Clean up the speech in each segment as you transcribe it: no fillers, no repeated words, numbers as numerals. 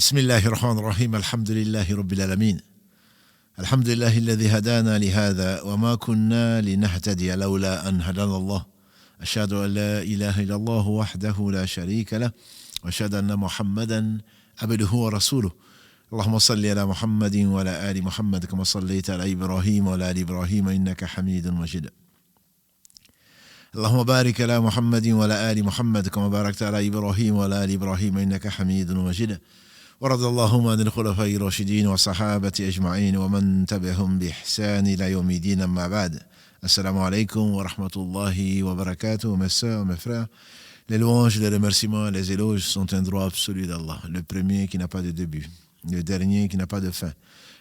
بسم الله الرحمن الرحيم الحمد لله رب العالمين الحمد لله الذي هدانا لهذا وما كنا لنهتدي لولا أن هدانا الله أشهد أن لا إله إلا الله وحده لا شريك له وأشهد أن محمدا عبده ورسوله اللهم صل على محمد وعلى آل محمد كما صليت على إبراهيم وعلى آل إبراهيم إنك حميد مجيد اللهم بارك على محمد وعلى آل محمد كما باركت على إبراهيم وعلى آل إبراهيم إنك حميد مجيد ورضي اللهم عن الخلفاء الراشدين والصحابة أجمعين ومن تبعهم بإحسان إلى يوم الدين أما بعد Assalamu alaikum wa rahmatullahi wa barakatuh, mes sœurs, mes frères. Les louanges, les remerciements, les éloges sont un droit absolu d'Allah. Le premier qui n'a pas de début, le dernier qui n'a pas de fin.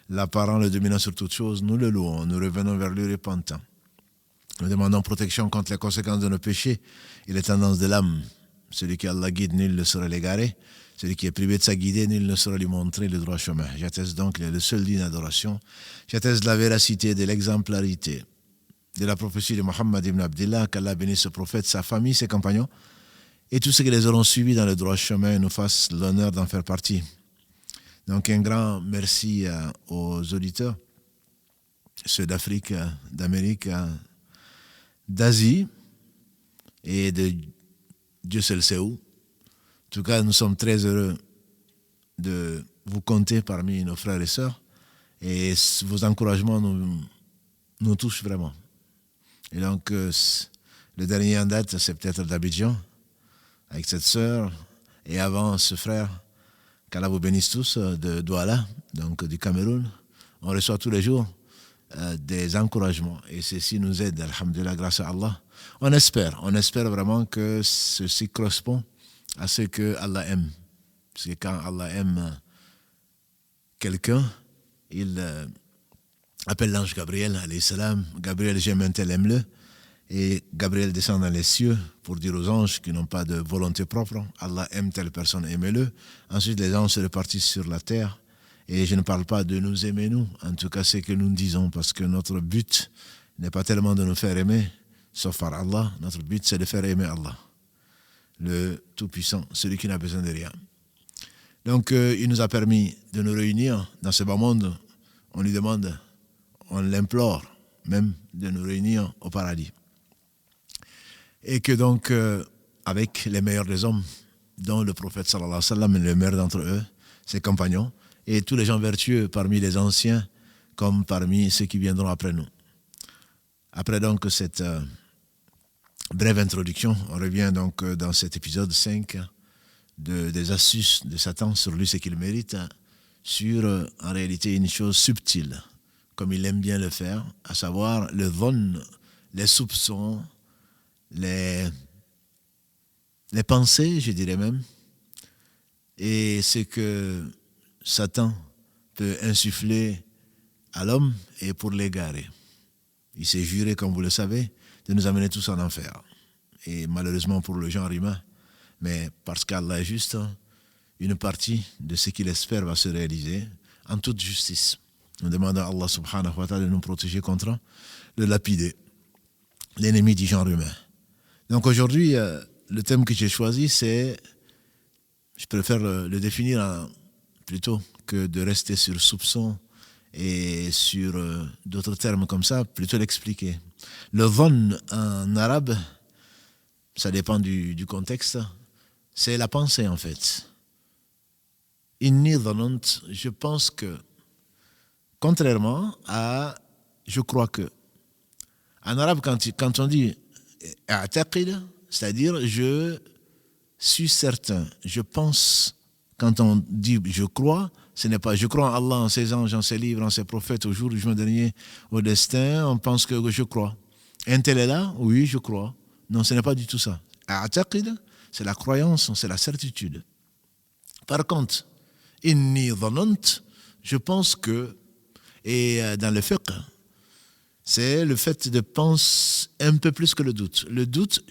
L'apparent, le dominant sur toute chose, nous le louons, nous revenons vers lui repentant. Nous demandons protection contre les conséquences de nos péchés et les tendances de l'âme. Celui qui Allah guide, nul ne sera l'égaré. Celui qui est privé de sa guidée, nul ne saura lui montrer le droit chemin. J'atteste donc le seul digne d'adoration. J'atteste de la véracité, de l'exemplarité, de la prophétie de Mohammed ibn Abdillah, qu'Allah bénisse ce prophète, sa famille, ses compagnons, et tous ceux qui les auront suivis dans le droit chemin et nous fassent l'honneur d'en faire partie. Donc un grand merci aux auditeurs, ceux d'Afrique, d'Amérique, d'Asie et de Dieu seul sait où. En tout cas, nous sommes très heureux de vous compter parmi nos frères et sœurs et vos encouragements nous touchent vraiment. Et donc, le dernier en date, c'est peut-être d'Abidjan, avec cette sœur, et avant ce frère, qu'Allah vous bénisse tous, de Douala, donc du Cameroun. On reçoit tous les jours des encouragements, et ceci nous aide, alhamdulillah, grâce à Allah. On espère vraiment que ceci correspond à ce que Allah aime. Parce que quand Allah aime quelqu'un, il appelle l'ange Gabriel, alayhi salam. Gabriel, j'aime un tel, aime-le. Et Gabriel descend dans les cieux pour dire aux anges qui n'ont pas de volonté propre, Allah aime telle personne, aimez-le. Ensuite, les anges se répartissent sur la terre. Et je ne parle pas de nous aimer, nous. En tout cas, c'est que nous disons, parce que notre but n'est pas tellement de nous faire aimer, sauf par Allah. Notre but, c'est de faire aimer Allah, le Tout-Puissant, celui qui n'a besoin de rien. Donc, il nous a permis de nous réunir dans ce bas monde. On lui demande, on l'implore même de nous réunir au paradis. Et que donc, avec les meilleurs des hommes, dont le prophète sallallahu alayhi wa sallam, le meilleur d'entre eux, ses compagnons, et tous les gens vertueux parmi les anciens, comme parmi ceux qui viendront après nous. Après donc cette brève introduction, on revient donc dans cet épisode 5 des astuces de Satan sur lui, ce qu'il mérite, sur en réalité une chose subtile, comme il aime bien le faire, à savoir le dhann, les soupçons, les pensées, je dirais même, et ce que Satan peut insuffler à l'homme et pour l'égarer. Il s'est juré, comme vous le savez, de nous amener tous en enfer. Et malheureusement pour le genre humain, mais parce qu'Allah est juste, une partie de ce qu'il espère va se réaliser en toute justice. Nous demandons à Allah subhanahu wa ta'ala de nous protéger contre le lapider, l'ennemi du genre humain. Donc aujourd'hui, le thème que j'ai choisi, c'est, je préfère le définir plutôt que de rester sur soupçon et sur d'autres termes comme ça, plutôt l'expliquer. Le dhann en arabe, ça dépend du contexte, c'est la pensée en fait. Inni dhanant, je pense que, contrairement à je crois que. En arabe, quand on dit a'taqid, c'est-à-dire je suis certain, je pense. Quand on dit je crois, ce n'est pas je crois en Allah, en ses anges, en ses livres, en ses prophètes, au jour du jugement dernier, au destin, on pense que je crois. Un tel est là, oui, je crois. Non, ce n'est pas du tout ça. A'taqid, c'est la croyance, c'est la certitude. Par contre, inni dhanant, je pense que, et dans le fiqh, c'est le fait de penser un peu plus que le doute. Le doute,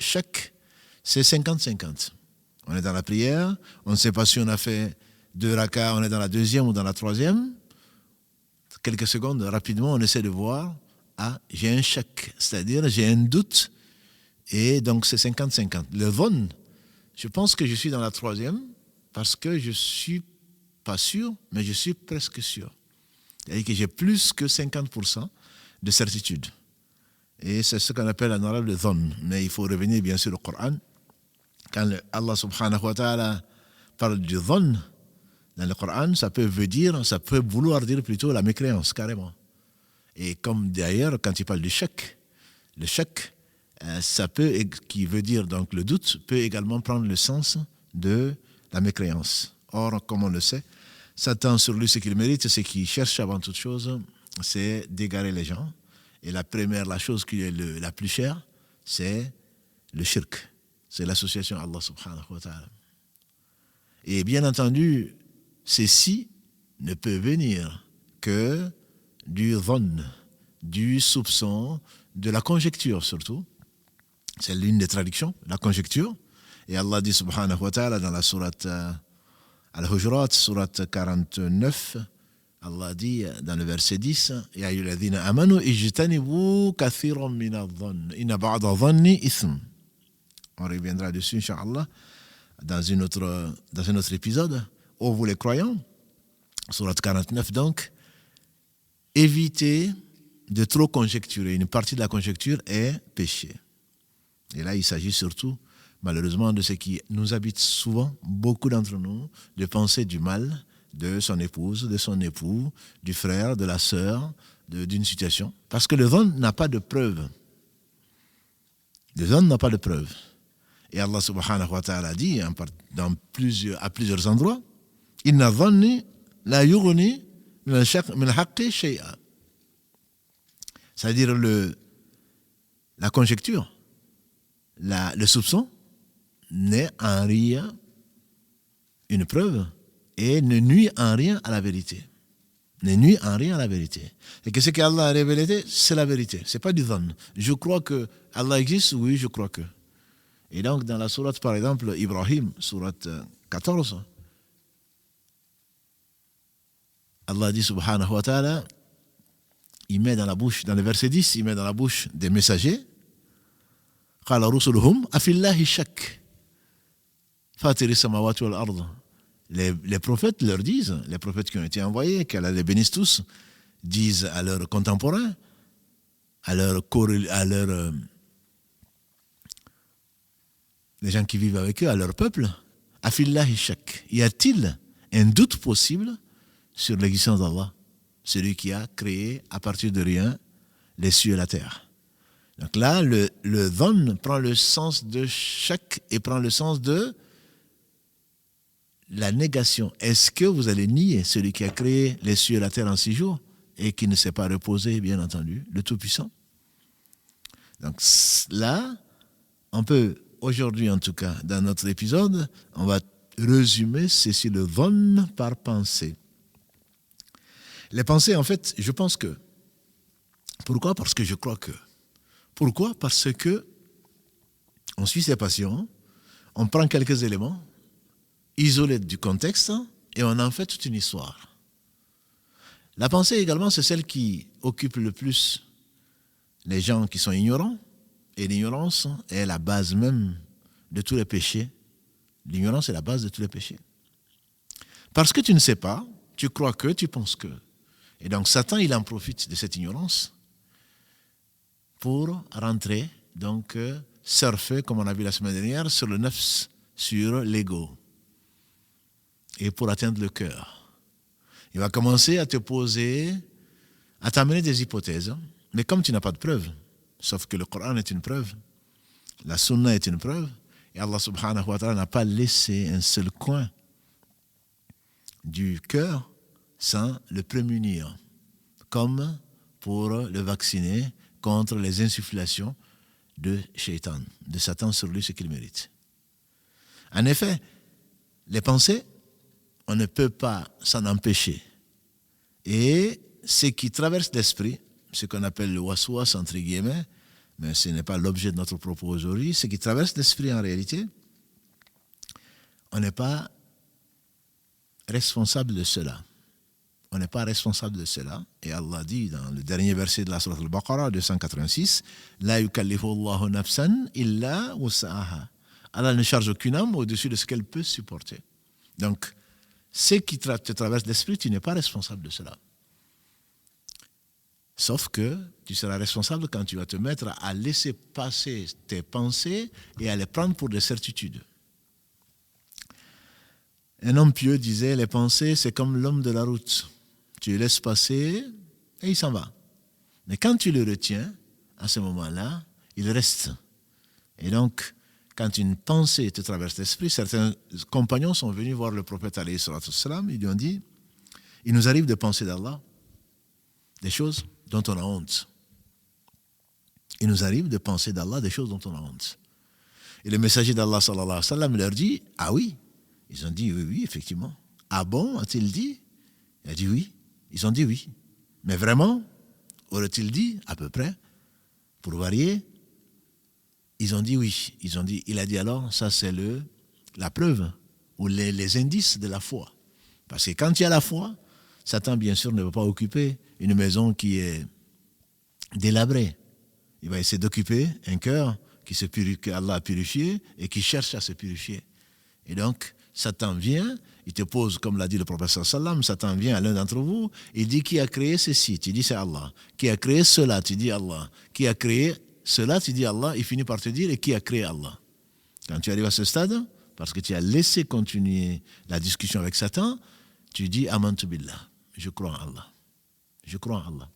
c'est 50-50. On est dans la prière, on ne sait pas si on a fait 2 rakas, on est dans la 2e ou dans la 3e. Quelques secondes, rapidement, on essaie de voir, j'ai un shak, c'est-à-dire j'ai un doute, et donc c'est 50-50. Le dhann, je pense que je suis dans la 3e, parce que je suis pas sûr, mais je suis presque sûr. C'est-à-dire que j'ai plus que 50% de certitude. Et c'est ce qu'on appelle en arabe le dhann. Mais il faut revenir bien sûr au Coran. Quand Allah subhanahu wa ta'ala parle du dhann dans le Coran, ça peut vouloir dire plutôt la mécréance, carrément. Et comme d'ailleurs, quand il parle du shak, le shak, qui veut dire donc le doute, peut également prendre le sens de la mécréance. Or, comme on le sait, Satan, sur lui, ce qu'il mérite, ce qu'il cherche avant toute chose, c'est d'égarer les gens. Et la chose qui est la plus chère, c'est le shirk. C'est l'association à Allah subhanahu wa ta'ala. Et bien entendu, ceci ne peut venir que du dhann, du soupçon, de la conjecture surtout. C'est l'une des traductions, la conjecture. Et Allah dit subhanahu wa ta'ala dans la sourate Al-Hujurat, sourate 49, Allah dit dans le verset 10, Ya ayyuhalladhina amanu ijtanibu kathiran min adh-dhann, inna ba'da adh-dhanni ithm. On reviendra dessus, Inch'Allah, dans un autre épisode. Ô vous les croyants, sourate 49 donc, évitez de trop conjecturer. Une partie de la conjecture est péché. Et là, il s'agit surtout, malheureusement, de ce qui nous habite souvent, beaucoup d'entre nous, de penser du mal de son épouse, de son époux, du frère, de la sœur, d'une situation. Parce que le dhann n'a pas de preuve. Le dhann n'a pas de preuve. Et Allah subhanahu wa ta'ala dit à plusieurs endroits, Inna dhanni la yughni min al-haqqi shay'a. C'est-à-dire la conjecture, le soupçon n'est en rien une preuve et ne nuit en rien à la vérité. Ne nuit en rien à la vérité. Et que ce qu'Allah a révélé, c'est la vérité. Ce n'est pas du dhann. Je crois que Allah existe, oui, je crois que. Et donc, dans la sourate, par exemple, Ibrahim, sourate 14, Allah dit subhanahu wa ta'ala, il met dans le verset 10, il met dans la bouche des messagers, قال رسلهم أفي الله شك فاطر السماوات والأرض. Les prophètes leur disent, les prophètes qui ont été envoyés, qu'Allah les bénisse tous, disent à leurs contemporains, les gens qui vivent avec eux, à leur peuple, Afillahi shak. Y a-t-il un doute possible sur l'existence d'Allah, celui qui a créé à partir de rien les cieux et la terre? Donc là, le dhann prend le sens de shak et prend le sens de la négation. Est-ce que vous allez nier celui qui a créé les cieux et la terre en 6 jours et qui ne s'est pas reposé, bien entendu, le Tout-Puissant? Donc là, on peut, aujourd'hui en tout cas, dans notre épisode, on va résumer ceci, le dhann par pensée. Les pensées, en fait, je pense que. Pourquoi? Parce que je crois que. Pourquoi? Parce que on suit ses passions, on prend quelques éléments, isolés du contexte, et on en fait toute une histoire. La pensée également, c'est celle qui occupe le plus les gens qui sont ignorants, et l'ignorance est la base même de tous les péchés. L'ignorance est la base de tous les péchés. Parce que tu ne sais pas, tu crois que, tu penses que. Et donc Satan, il en profite de cette ignorance pour rentrer, donc surfer, comme on a vu la semaine dernière, sur le nafs, sur l'ego, et pour atteindre le cœur. Il va commencer à te poser, à t'amener des hypothèses, mais comme tu n'as pas de preuve, sauf que le Coran est une preuve, la Sunna est une preuve, et Allah subhanahu wa ta'ala n'a pas laissé un seul coin du cœur sans le prémunir, comme pour le vacciner contre les insufflations de Shaitan, de Satan sur lui, ce qu'il mérite. En effet, les pensées, on ne peut pas s'en empêcher. Et ce qui traverse l'esprit, ce qu'on appelle le waswas, entre guillemets, mais ce n'est pas l'objet de notre propos aujourd'hui, ce qui traverse l'esprit en réalité, on n'est pas responsable de cela. On n'est pas responsable de cela. Et Allah dit dans le dernier verset de la sourate Al-Baqarah 286, La yukallifu Allahu nafsan illa wus'aha. Allah ne charge aucune âme au-dessus de ce qu'elle peut supporter. Donc, ce qui te traverse l'esprit, tu n'es pas responsable de cela. Sauf que tu seras responsable quand tu vas te mettre à laisser passer tes pensées et à les prendre pour des certitudes. Un homme pieux disait, les pensées, c'est comme l'homme de la route. Tu le laisses passer et il s'en va. Mais quand tu le retiens, à ce moment-là, il reste. Et donc, quand une pensée te traverse l'esprit, certains compagnons sont venus voir le prophète alayhi salatu wassalam, ils lui ont dit, il nous arrive de penser d'Allah des choses dont on a honte. Il nous arrive de penser d'Allah des choses dont on a honte. Et le messager d'Allah sallallahu alayhi wa sallam leur dit, ah oui. Ils ont dit, oui, effectivement. Ah bon, a-t-il dit? Il a dit oui. Ils ont dit oui. Mais vraiment, aurait-il dit, à peu près, pour varier? Ils ont dit oui. Il a dit alors, ça c'est la preuve, ou les indices de la foi. Parce que quand il y a la foi, Satan, bien sûr, ne va pas occuper une maison qui est délabrée. Il va essayer d'occuper un cœur que Allah a purifié et qui cherche à se purifier. Et donc, Satan vient, il te pose, comme l'a dit le prophète sallam, Satan vient à l'un d'entre vous, il dit qui a créé ceci, tu dis c'est Allah. Qui a créé cela, tu dis Allah. Qui a créé cela, tu dis Allah, il finit par te dire et qui a créé Allah. Quand tu arrives à ce stade, parce que tu as laissé continuer la discussion avec Satan, tu dis amantu billah, je crois en Allah. Je crois en Allah.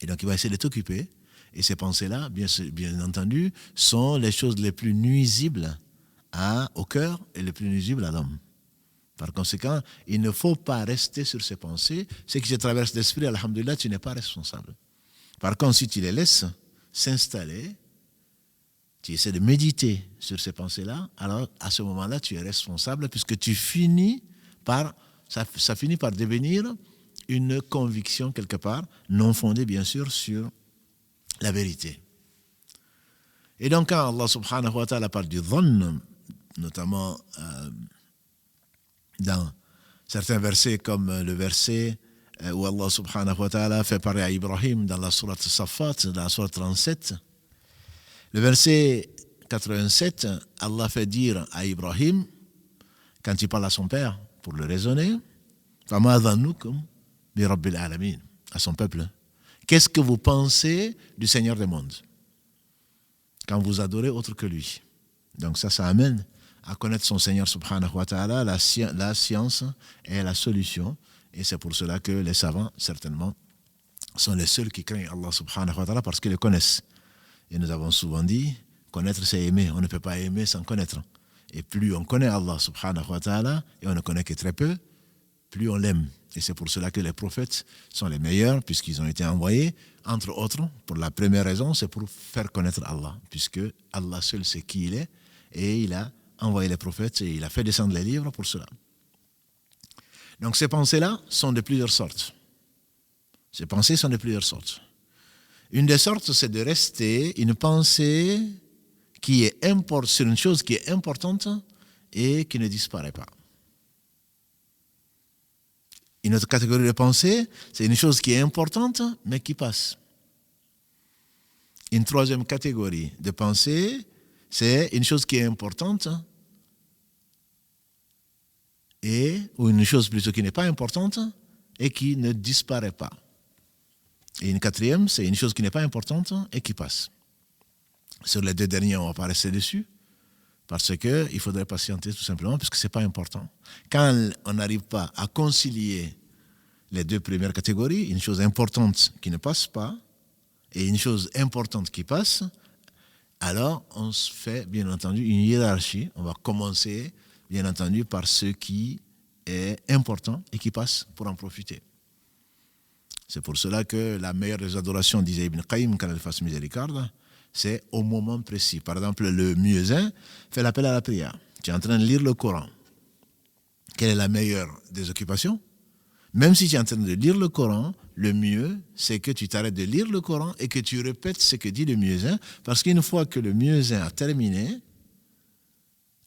Et donc il va essayer de t'occuper, et ces pensées-là, bien entendu, sont les choses les plus nuisibles au cœur et les plus nuisibles à l'homme. Par conséquent, il ne faut pas rester sur ces pensées. Ce qui te traverse l'esprit, alhamdoulilah, tu n'es pas responsable. Par contre, si tu les laisses s'installer, tu essaies de méditer sur ces pensées-là, alors à ce moment-là, tu es responsable puisque ça finit par devenir une conviction quelque part, non fondée bien sûr sur la vérité. Et donc quand Allah subhanahu wa ta'ala parle du dhann, notamment dans certains versets comme le verset où Allah subhanahu wa ta'ala fait parler à Ibrahim dans la sourate Safat, dans la sourate 37. Le verset 87, Allah fait dire à Ibrahim, quand il parle à son père pour le raisonner, فَمَا ظَنُّكُمْ بِرَبِّ الْعَالَمِينَ, à son peuple. Qu'est-ce que vous pensez du Seigneur des mondes quand vous adorez autre que lui? Donc ça amène à connaître son Seigneur subhanahu wa ta'ala, la science est la solution. Et c'est pour cela que les savants, certainement, sont les seuls qui craignent Allah subhanahu wa ta'ala parce qu'ils le connaissent. Et nous avons souvent dit, connaître c'est aimer. On ne peut pas aimer sans connaître. Et plus on connaît Allah subhanahu wa ta'ala, et on ne connaît que très peu, plus on l'aime. Et c'est pour cela que les prophètes sont les meilleurs, puisqu'ils ont été envoyés, entre autres, pour la première raison, c'est pour faire connaître Allah, puisque Allah seul sait qui il est, et il a envoyé les prophètes, et il a fait descendre les livres pour cela. Donc ces pensées-là sont de plusieurs sortes. Ces pensées sont de plusieurs sortes. Une des sortes, c'est de rester une pensée qui est sur une chose qui est importante et qui ne disparaît pas. Une autre catégorie de pensée, c'est une chose qui est importante, mais qui passe. Une troisième catégorie de pensée, c'est une chose qui est importante, ou une chose plutôt qui n'est pas importante, et qui ne disparaît pas. Et une quatrième, c'est une chose qui n'est pas importante, et qui passe. Sur les deux derniers, on va pas rester dessus, parce qu'il faudrait patienter tout simplement, parce que ce n'est pas important. Quand on n'arrive pas à concilier les deux premières catégories, une chose importante qui ne passe pas et une chose importante qui passe, alors on se fait bien entendu une hiérarchie. On va commencer bien entendu par ce qui est important et qui passe pour en profiter. C'est pour cela que la meilleure des adorations, disait Ibn Qayyim, quand elle fasse miséricorde, c'est au moment précis. Par exemple, le muezzin fait l'appel à la prière. Tu es en train de lire le Coran. Quelle est la meilleure des occupations? Même si tu es en train de lire le Coran, le mieux, c'est que tu t'arrêtes de lire le Coran et que tu répètes ce que dit le muezzin, parce qu'une fois que le muezzin a terminé,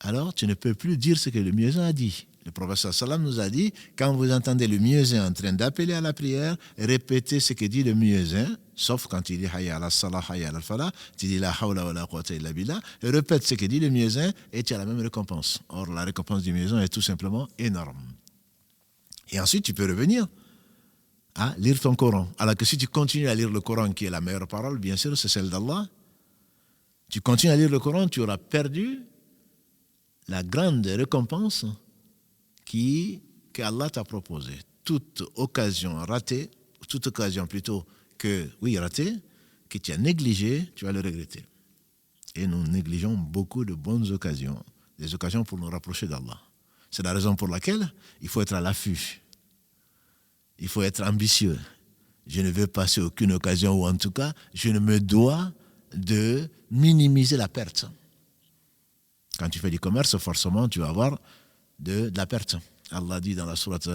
alors tu ne peux plus dire ce que le muezzin a dit. Le prophète sallam nous a dit, quand vous entendez le muezzin en train d'appeler à la prière, répétez ce que dit le muezzin, sauf quand il dit hayya ala salah, hayya ala falah, tu dis la hawla wa la quwwata illa billah, répète ce que dit le muezzin et tu as la même récompense. Or, la récompense du muezzin est tout simplement énorme. Et ensuite, tu peux revenir à lire ton Coran. Alors que si tu continues à lire le Coran, qui est la meilleure parole, bien sûr, c'est celle d'Allah, tu continues à lire le Coran, tu auras perdu la grande récompense que Allah t'a proposé. Toute occasion ratée, toute occasion plutôt ratée, que tu as négligée, tu vas le regretter. Et nous négligeons beaucoup de bonnes occasions, des occasions pour nous rapprocher d'Allah. C'est la raison pour laquelle il faut être à l'affût. Il faut être ambitieux. Je ne veux passer aucune occasion, ou en tout cas, je ne me dois de minimiser la perte. Quand tu fais du commerce, forcément, tu vas avoir de la perte. Allah dit dans la sourate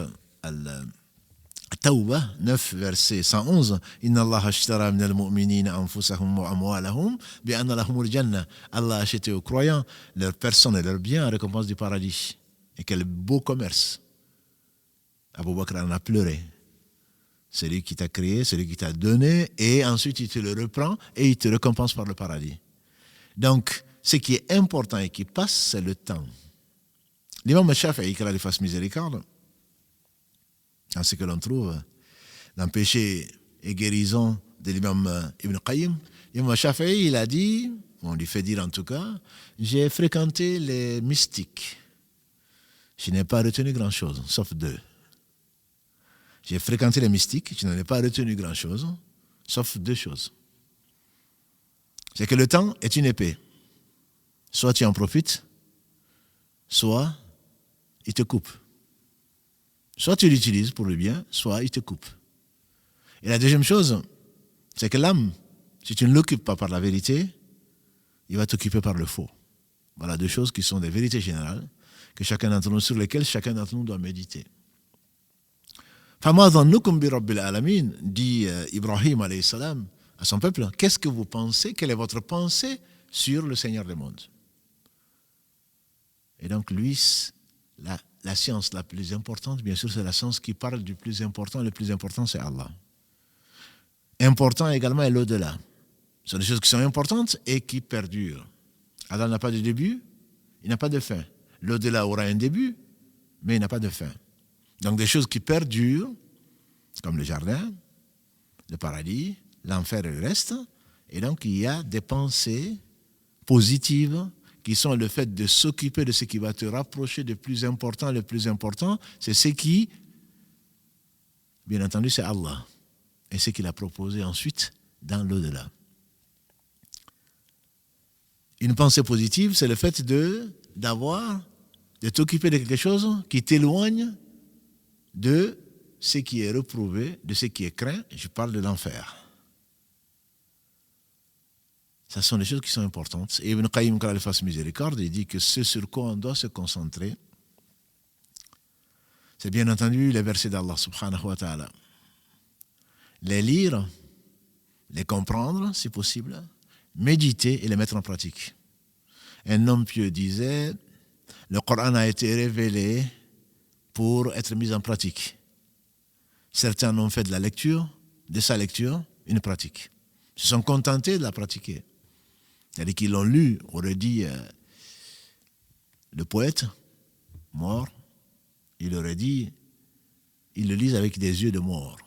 Al-Tawbah 9, verset 111, Inna Allah ashtara min al-mu'minina anfusahum wa amwalahum bi anna lahumul jannah. Allah a acheté aux croyants leurs personnes et leurs biens en récompense du paradis. Et quel beau commerce. Abu Bakr en a pleuré. Celui qui t'a créé, celui qui t'a donné, et ensuite il te le reprend et il te récompense par le paradis. Donc, ce qui est important et qui passe, c'est le temps. L'imam Shafi'i, qu'Allah lui fasse miséricorde, dans ce que l'on trouve dans Péché et guérison de l'imam Ibn Qayyim, l'imam Shafi'i, il a dit, on lui fait dire en tout cas, j'ai fréquenté les mystiques. Je n'ai pas retenu grand-chose, sauf deux. J'ai fréquenté les mystiques, je n'en ai pas retenu grand-chose, sauf deux choses. C'est que le temps est une épée. Soit tu en profites, soit il te coupe. Soit tu l'utilises pour le bien, soit il te coupe. Et la deuxième chose, c'est que l'âme, si tu ne l'occupes pas par la vérité, il va t'occuper par le faux. Voilà deux choses qui sont des vérités générales que chacun d'entre nous, sur lesquelles chacun d'entre nous doit méditer. فَمَا ظَنُّكُمْ بِرَبِّ الْعَالَمِينَ dit Ibrahim alayhi salam à son peuple, qu'est-ce que vous pensez, quelle est votre pensée sur le Seigneur des mondes? Et donc lui, la science la plus importante, bien sûr, c'est la science qui parle du plus important. Le plus important, c'est Allah. Important également est l'au-delà. Ce sont des choses qui sont importantes et qui perdurent. Allah n'a pas de début, il n'a pas de fin. L'au-delà aura un début, mais il n'a pas de fin. Donc des choses qui perdurent, comme le jardin, le paradis, l'enfer et le reste. Et donc il y a des pensées positives qui sont le fait de s'occuper de ce qui va te rapprocher du plus important. Le plus important, c'est ce qui, bien entendu, c'est Allah. Et ce qu'il a proposé ensuite dans l'au-delà. Une pensée positive, c'est le fait de t'occuper de quelque chose qui t'éloigne de ce qui est reprouvé, de ce qui est craint. Je parle de l'enfer. Ce sont des choses qui sont importantes. Et Ibn Qayyim, qu'Allah lui fasse miséricorde, il dit que ce sur quoi on doit se concentrer, c'est bien entendu les versets d'Allah subhanahu wa ta'ala. Les lire, les comprendre si possible, méditer et les mettre en pratique. Un homme pieux disait, le Coran a été révélé pour être mis en pratique. Certains ont fait de la lecture, de sa lecture, une pratique. Ils se sont contentés de la pratiquer. C'est-à-dire qu'ils l'ont lu, aurait dit le poète, mort, il aurait dit, ils le lisent avec des yeux de mort.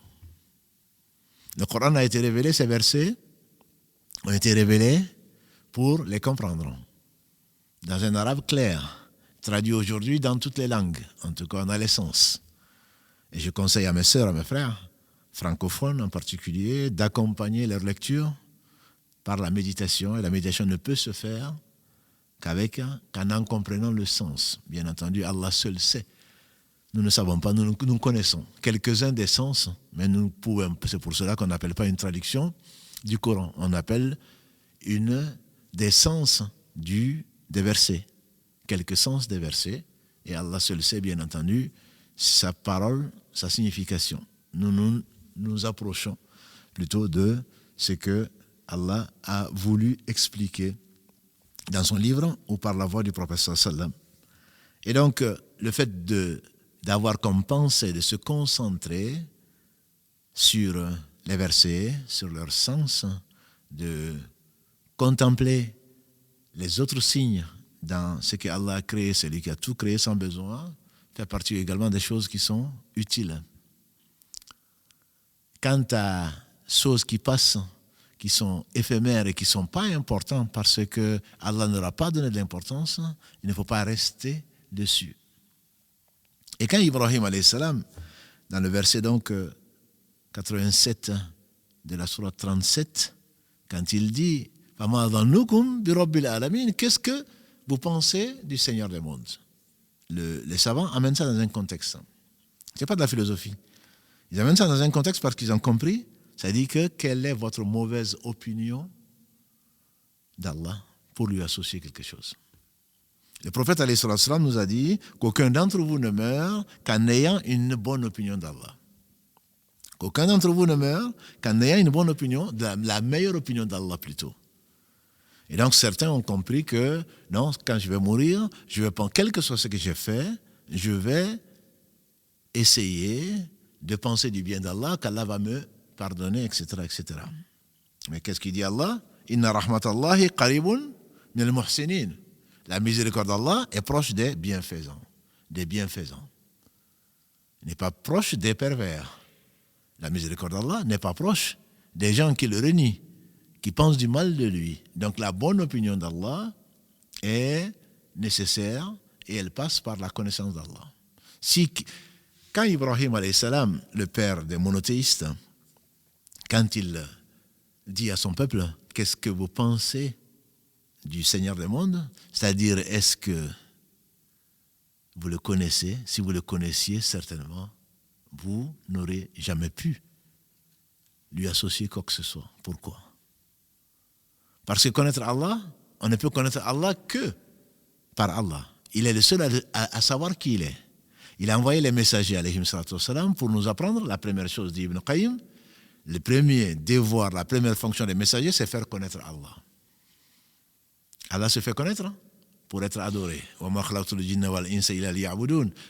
Le Coran a été révélé, ces versets ont été révélés pour les comprendre. Dans un arabe clair, traduit aujourd'hui dans toutes les langues, en tout cas dans les sens. Et je conseille à mes sœurs, à mes frères, francophones en particulier, d'accompagner leur lecture par la méditation. Et la méditation ne peut se faire qu'en en comprenant le sens. Bien entendu, Allah seul sait. Nous ne savons pas, nous connaissons quelques-uns des sens, mais nous pouvons, c'est pour cela qu'on n'appelle pas une traduction du Coran. On appelle des sens des versets. Quelques sens des versets. Et Allah seul sait, bien entendu, sa parole, sa signification. Nous approchons plutôt de ce que Allah a voulu expliquer dans son livre ou par la voix du prophète sallallahu alayhi wa sallam. Et donc, le fait d'avoir comme pensée de se concentrer sur les versets, sur leur sens, de contempler les autres signes dans ce que Allah a créé, celui qui a tout créé sans besoin, fait partie également des choses qui sont utiles. Quant à choses qui passent, qui sont éphémères et qui ne sont pas importantes parce que Allah n'aura pas donné de l'importance, il ne faut pas rester dessus. Et quand Ibrahim alayhi salam, dans le verset donc 87 de la sourate 37, quand il dit qu'est-ce que vous pensez du Seigneur des mondes? Les savants amènent ça dans un contexte. Ce n'est pas de la philosophie. Ils amènent ça dans un contexte parce qu'ils ont compris. Ça dit que quelle est votre mauvaise opinion d'Allah pour lui associer quelque chose. Le prophète alayhi salam nous a dit qu'aucun d'entre vous ne meurt qu'en ayant une bonne opinion d'Allah. Qu'aucun d'entre vous ne meurt qu'en ayant une bonne opinion, la meilleure opinion d'Allah plutôt. Et donc certains ont compris que non, quand je vais mourir, je vais prendre, quel que soit ce que j'ai fait, je vais essayer de penser du bien d'Allah, qu'Allah va me pardonner, etc., etc. Mais qu'est-ce qu'il dit Allah? Inna rahmatallahi qaribun min al-muhsinin. La miséricorde d'Allah est proche des bienfaisants. Des bienfaisants. Il n'est pas proche des pervers. La miséricorde d'Allah n'est pas proche des gens qui le renient, qui pensent du mal de lui. Donc la bonne opinion d'Allah est nécessaire et elle passe par la connaissance d'Allah. Quand Ibrahim alayhi salam, le père des monothéistes, quand il dit à son peuple, qu'est-ce que vous pensez du Seigneur des mondes? C'est-à-dire, est-ce que vous le connaissez? Si vous le connaissiez, certainement, vous n'aurez jamais pu lui associer quoi que ce soit. Pourquoi? Parce que connaître Allah, on ne peut connaître Allah que par Allah. Il est le seul à savoir qui il est. Il a envoyé les messagers, alayhim salatu wassalam, pour nous apprendre la première chose d'Ibn Qayyim. Le premier devoir, la première fonction des messagers, c'est faire connaître Allah. Allah se fait connaître pour être adoré.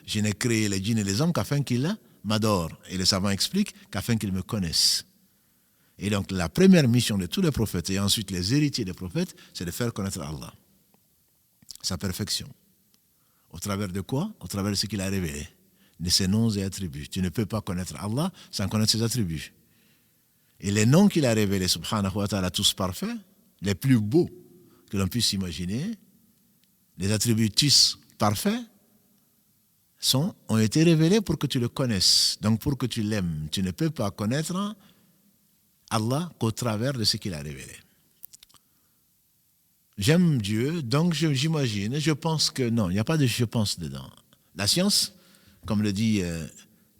Je n'ai créé les djinns et les hommes qu'afin qu'ils m'adorent. Et les savants expliquent qu'afin qu'ils me connaissent. Et donc la première mission de tous les prophètes et ensuite les héritiers des prophètes, c'est de faire connaître Allah. Sa perfection. Au travers de quoi? Au travers de ce qu'il a révélé. De ses noms et attributs. Tu ne peux pas connaître Allah sans connaître ses attributs. Et les noms qu'il a révélés, subhanahu wa ta'ala, tous parfaits, les plus beaux que l'on puisse imaginer, les attributs tous parfaits, ont été révélés pour que tu le connaisses, donc pour que tu l'aimes. Tu ne peux pas connaître Allah qu'au travers de ce qu'il a révélé. J'aime Dieu, donc j'imagine, je pense que non, il n'y a pas de je pense dedans. La science, comme le dit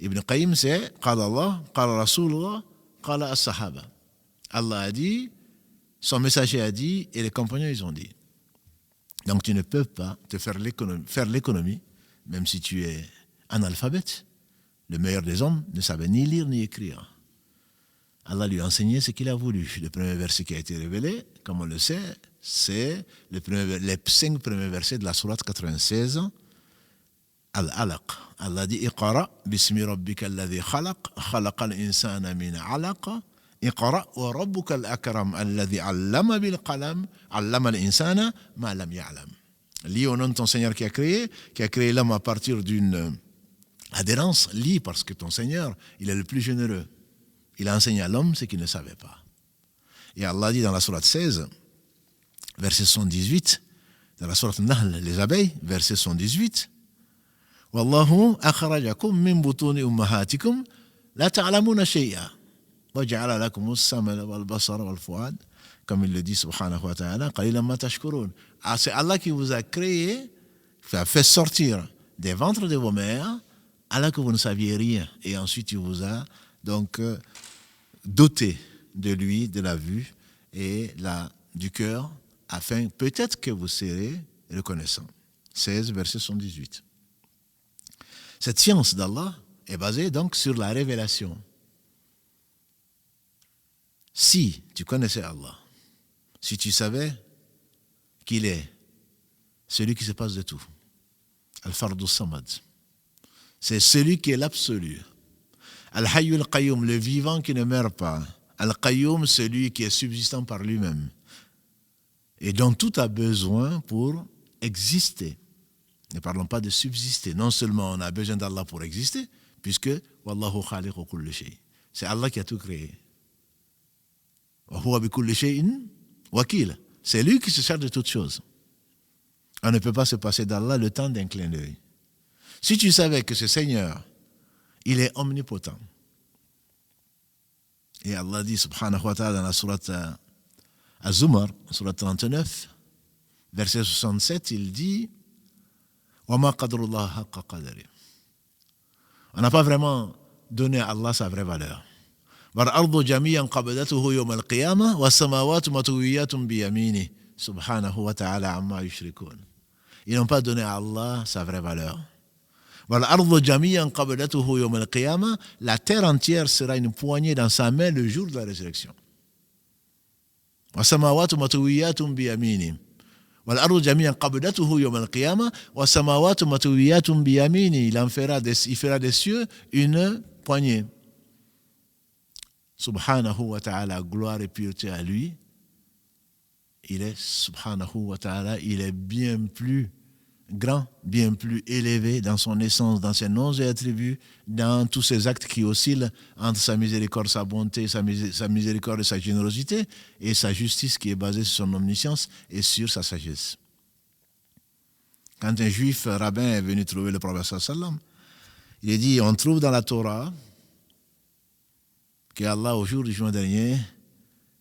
Ibn Qayyim, c'est Qala Allah, Qala Rasulullah, Qala as-Sahaba. Allah a dit, son messager a dit, et les compagnons ils ont dit. Donc tu ne peux pas te faire l'économie, même si tu es analphabète. Le meilleur des hommes ne savait ni lire ni écrire. Allah lui a enseigné ce qu'il a voulu. Le premier verset qui a été révélé, comme on le sait, c'est les 5 premiers versets de la sourate 96, Al-Alaq. Allah dit Iqra bismi rabbika alladhi khalaq, khalaqal insana min alaq, Iqra wa rabbuka al-akram alladhi allama bil qalam, allama al-insana ma lam ya'lam. Lis au nom de ton Seigneur qui a créé l'homme à partir d'une adhérence. Lis parce que ton Seigneur, il est le plus généreux. Il a enseigné à l'homme ce qu'il ne savait pas. Et Allah dit dans la sourate 16, verset 118, dans la sourate Nahl, les abeilles, verset 118, Wallahu akhrajakum min butuni ummahatikum la ta'lamuna shay'a wa ja'ala lakum as-sam'a wal basara wal fu'ad, comme il le dit subhanahu wa ta'ala, qalilan ma tashkurun. C'est Allah qui vous a créé, qui a fait sortir des ventres de vos mères, alors que vous ne saviez rien. Et ensuite il vous a donc doté de lui, de la vue et du cœur, afin peut-être que vous serez reconnaissant. 16, verset 118. Cette science d'Allah est basée donc sur la révélation. Si tu connaissais Allah, si tu savais qu'il est celui qui se passe de tout, Al-Fardu Samad. C'est celui qui est l'absolu. Al-Hayyu al-Qayyum, le vivant qui ne meurt pas. Al-Qayyum, celui qui est subsistant par lui-même. Et dont tout a besoin pour exister. Ne parlons pas de subsister. Non seulement on a besoin d'Allah pour exister, puisque Wallahu khaliqu kulli shay. C'est Allah qui a tout créé. Wa huwa bi kulli shay'in wakil. C'est lui qui se charge de toutes choses. On ne peut pas se passer d'Allah le temps d'un clin d'œil. Si tu savais que ce Seigneur, il est omnipotent. Et Allah dit, subhanahu wa ta'ala, dans la sourate Az-Zumar, sourate 39, verset 67, il dit wa ma qadrullah haqqa qadri. On n'a pas vraiment donné à Allah sa vraie valeur. Wal ardu jami'an qabdatuhu yawm al-qiyamah was samawati matwiyatun bi yaminihi subhanahu wa ta'ala amma yushrikun. Ils n'ont pas donné à Allah sa vraie valeur. Wal ardu jami'an qabdatuhu yawm al-qiyamah, la terre entière sera une poignée dans sa main le jour de la résurrection. Was samawati matwiyatun bi yaminihi. والأرض جميعا قبضته يوم القيامة والسماوات مطويات بيمينه. Il fera des cieux une poignée. Subhanahu wa ta'ala, gloire et pureté à lui. Il est subhanahu wa ta'ala, il est bien plus grand, bien plus élevé dans son essence, dans ses noms et attributs, dans tous ses actes qui oscillent entre sa miséricorde, sa bonté, sa miséricorde et sa générosité, et sa justice qui est basée sur son omniscience et sur sa sagesse. Quand un juif rabbin est venu trouver le prophète sallam, il a dit, on trouve dans la Torah que Allah, au jour du jugement dernier,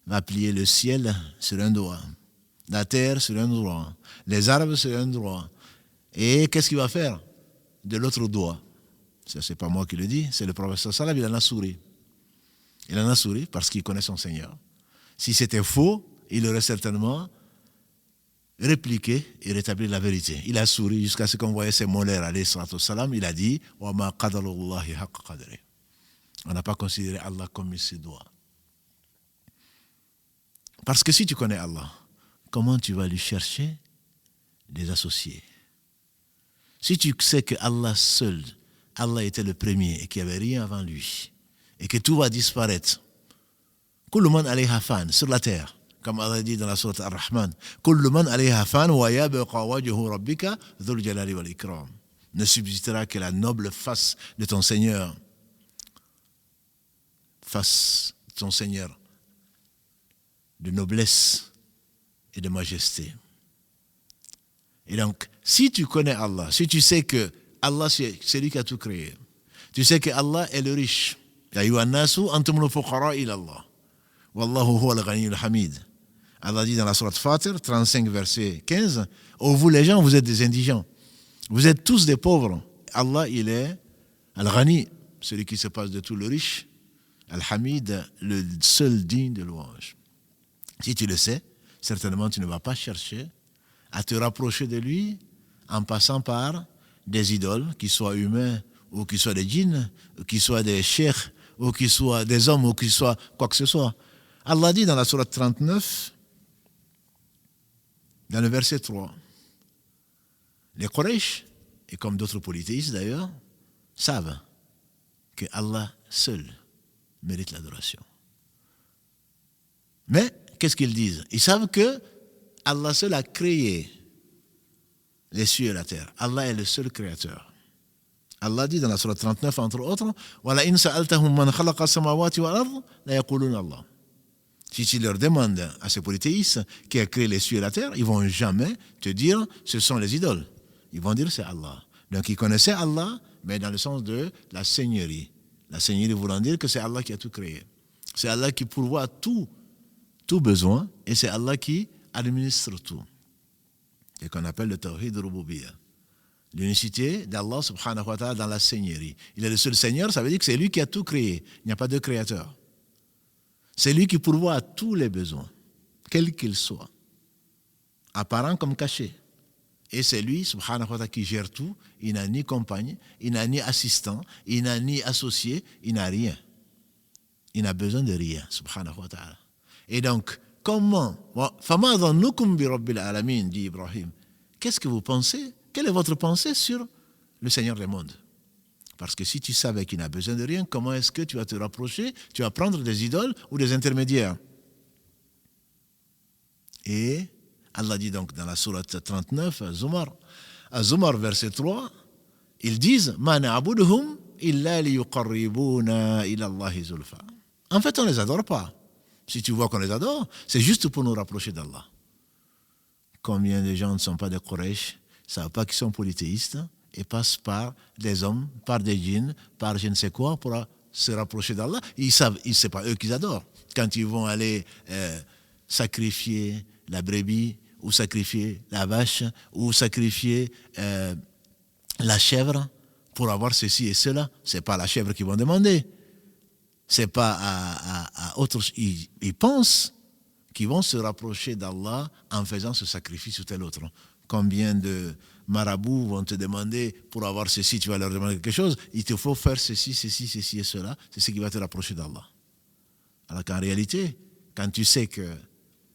va plier le ciel sur un doigt, la terre sur un doigt, les arbres sur un doigt. Et qu'est-ce qu'il va faire de l'autre doigt? Ça, c'est pas moi qui le dis, c'est le prophète sallam, il en a souri. Il en a souri parce qu'il connaît son Seigneur. Si c'était faux, il aurait certainement répliqué et rétabli la vérité. Il a souri jusqu'à ce qu'on voyait ses molaires, alayhi salatu wassalam. Il a dit wa ma qadarullahi haqqa qadri. On n'a pas considéré Allah comme il se doit. Parce que si tu connais Allah, comment tu vas lui chercher des associés? Si tu sais que Allah seul, Allah était le premier et qu'il n'y avait rien avant lui, et que tout va disparaître, Kullu man alayha fan, sur la terre, comme Allah dit dans la sourate Ar-Rahman, Kullu man alayha fan wa yabqa wajhu rabbika dhul jalali wal ikram. Ne subsistera que la noble face de ton Seigneur, face de ton Seigneur de noblesse et de majesté. Et donc, si tu connais Allah, si tu sais que Allah c'est lui qui a tout créé, tu sais que Allah est le riche. Ya ayyuhan nasu antumul fuqara ila Allah. Wallahu huwal ghaniyyul hamid. Allah dit dans la sourate Fatir, 35 verset 15, oh vous les gens, vous êtes des indigents. Vous êtes tous des pauvres. Allah, il est Al-Ghani, celui qui se passe de tout, le riche. Al-Hamid, le seul digne de louange. Si tu le sais, certainement tu ne vas pas chercher à te rapprocher de lui en passant par des idoles, qui soient humains ou qui soient des djinns, ou qui soient des cheikhs, ou qui soient des hommes, ou qui soient quoi que ce soit. Allah dit dans la sourate 39, dans le verset 3, les Quraysh, et comme d'autres polythéistes d'ailleurs, savent que Allah seul mérite l'adoration. Mais qu'est-ce qu'ils disent? Ils savent que Allah seul a créé les cieux et la terre. Allah est le seul créateur. Allah dit dans la sourate 39, entre autres, Wala in sa'altahum man khalaqa samawati wal ard la yaquluna Allah. Si tu leur demandes à ces polythéistes qui a créé les cieux et la terre, ils vont jamais te dire ce sont les idoles. Ils vont dire c'est Allah. Donc ils connaissaient Allah, mais dans le sens de la seigneurie. La seigneurie voulant dire que c'est Allah qui a tout créé. C'est Allah qui pourvoit tout besoin, et c'est Allah qui administre tout. C'est ce qu'on appelle le tawhid rububiyyah. L'unicité d'Allah subhanahu wa ta'ala dans la seigneurie. Il est le seul seigneur, ça veut dire que c'est lui qui a tout créé. Il n'y a pas de créateur. C'est lui qui pourvoit à tous les besoins, quels qu'ils soient, apparents comme cachés. Et c'est lui, subhanahu wa ta'ala, qui gère tout. Il n'a ni compagne, il n'a ni assistant, il n'a ni associé, il n'a rien. Il n'a besoin de rien, subhanahu wa ta'ala. Et donc, comment, dit Ibrahim, qu'est-ce que vous pensez quelle est votre pensée sur le Seigneur des mondes? Parce que si tu savais qu'il n'a besoin de rien, comment est-ce que tu vas te rapprocher? Tu vas prendre des idoles ou des intermédiaires. Et Allah dit donc dans la sourate 39, à Zumar verset 3, ils disent Ma na'buduhum illa liyuqarribuna ila Allahi zulfa. En fait, on ne les adore pas. Si tu vois qu'on les adore, c'est juste pour nous rapprocher d'Allah. Combien de gens ne sont pas des Quraysh, ne savent pas qu'ils sont polythéistes et passent par des hommes, par des djinns, par je ne sais quoi pour se rapprocher d'Allah. Ils savent, c'est pas eux qu'ils adorent. Quand ils vont aller sacrifier la brebis, ou sacrifier la vache, ou sacrifier la chèvre pour avoir ceci et cela, c'est pas la chèvre qu'ils vont demander. C'est pas à autre chose. Ils pensent qu'ils vont se rapprocher d'Allah en faisant ce sacrifice ou tel autre. Combien de marabouts vont te demander, pour avoir ceci, tu vas leur demander quelque chose, il te faut faire ceci et cela, c'est ce qui va te rapprocher d'Allah. Alors qu'en réalité, quand tu sais que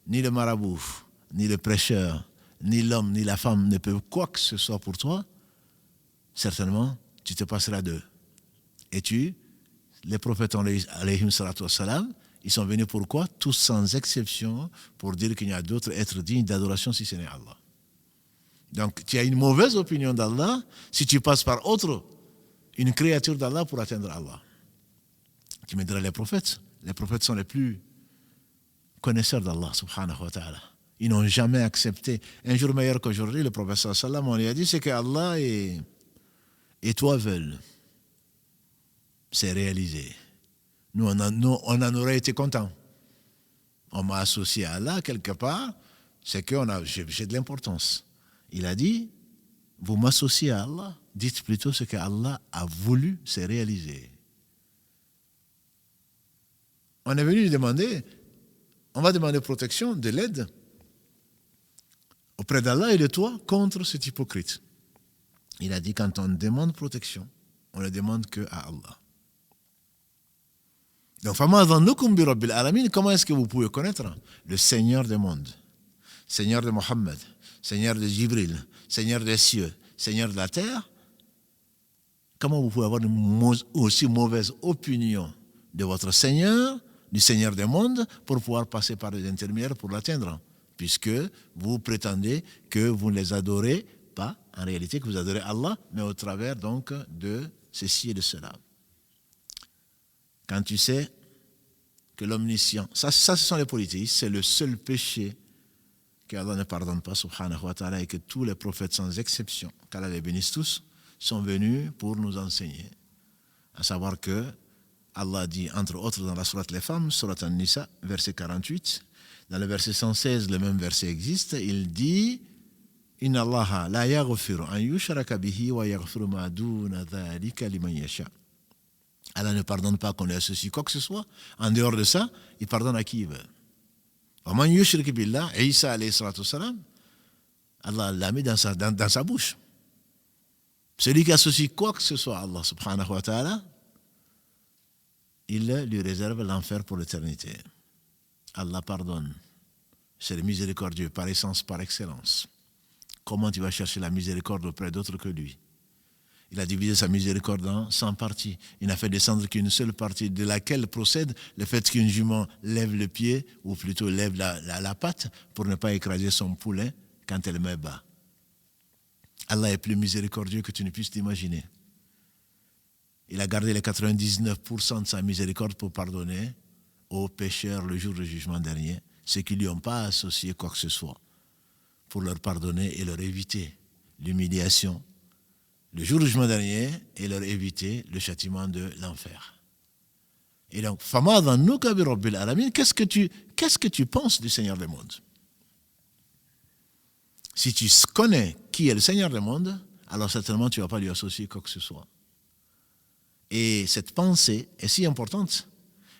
ni le marabout, ni le prêcheur, ni l'homme, ni la femme ne peuvent quoi que ce soit pour toi, certainement, tu te passeras d'eux. Et les prophètes, alayhim salatu wassalam, ils sont venus pour quoi? Tous sans exception, pour dire qu'il y a d'autres êtres dignes d'adoration si ce n'est Allah. Donc, tu as une mauvaise opinion d'Allah si tu passes par une créature d'Allah pour atteindre Allah. Tu me diras les prophètes. Les prophètes sont les plus connaisseurs d'Allah, subhanahu wa ta'ala. Ils n'ont jamais accepté. Un jour meilleur qu'aujourd'hui, le prophète sallallahu alayhi wa sallam, on lui a dit, c'est que Allah et toi veulent. C'est réalisé. Nous, on en aurait été contents. On m'a associé à Allah quelque part, c'est que j'ai de l'importance. Il a dit, vous m'associez à Allah, dites plutôt ce que Allah a voulu, c'est réalisé. On est venu lui demander, on va demander protection, de l'aide auprès d'Allah et de toi contre cet hypocrite. Il a dit, quand on demande protection, on ne demande que à Allah. Donc, comment est-ce que vous pouvez connaître le Seigneur des mondes, Seigneur de Mohammed, Seigneur de Jibril, Seigneur des cieux, Seigneur de la terre? Comment vous pouvez avoir une aussi mauvaise opinion de votre Seigneur, du Seigneur des mondes, pour pouvoir passer par des intermédiaires pour l'atteindre, puisque vous prétendez que vous ne les adorez pas, en réalité que vous adorez Allah, mais au travers donc de ceci et de cela. Quand tu sais que l'omniscient, ça ce sont les polythéistes, c'est le seul péché qu'Allah ne pardonne pas, subhanahu wa ta'ala, et que tous les prophètes sans exception, qu'Allah les bénisse tous, sont venus pour nous enseigner. À savoir que Allah dit, entre autres dans la sourate Les Femmes, sourate An-Nisa, verset 48, dans le verset 116, le même verset existe, il dit Inna Allah la yaghfiru an yushraka bihi wa yaghfiru ma duna dhalika liman yasha. Allah ne pardonne pas qu'on lui associe quoi que ce soit. En dehors de ça, il pardonne à qui il veut. وَمَنْ يُشْرِكْ بِاللَّهِ Isa alayhi salatu wassalam, Allah l'a mis dans sa bouche. Celui qui associe quoi que ce soit à Allah subhanahu wa ta'ala, il lui réserve l'enfer pour l'éternité. Allah pardonne. C'est le miséricordieux par essence, par excellence. Comment tu vas chercher la miséricorde auprès d'autres que lui? Il a divisé sa miséricorde en 100 parties. Il n'a fait descendre qu'une seule partie, de laquelle procède le fait qu'une jument lève le pied, ou plutôt lève la patte, pour ne pas écraser son poulain quand elle met bas. Allah est plus miséricordieux que tu ne puisses t'imaginer. Il a gardé les 99% de sa miséricorde pour pardonner aux pécheurs le jour du jugement dernier, ceux qui ne lui ont pas associé quoi que ce soit, pour leur pardonner et leur éviter l'humiliation le jour du jugement dernier et leur éviter le châtiment de l'enfer. Et donc, qu'est-ce que tu penses du Seigneur des mondes? Si tu connais qui est le Seigneur des mondes, alors certainement tu ne vas pas lui associer quoi que ce soit. Et cette pensée est si importante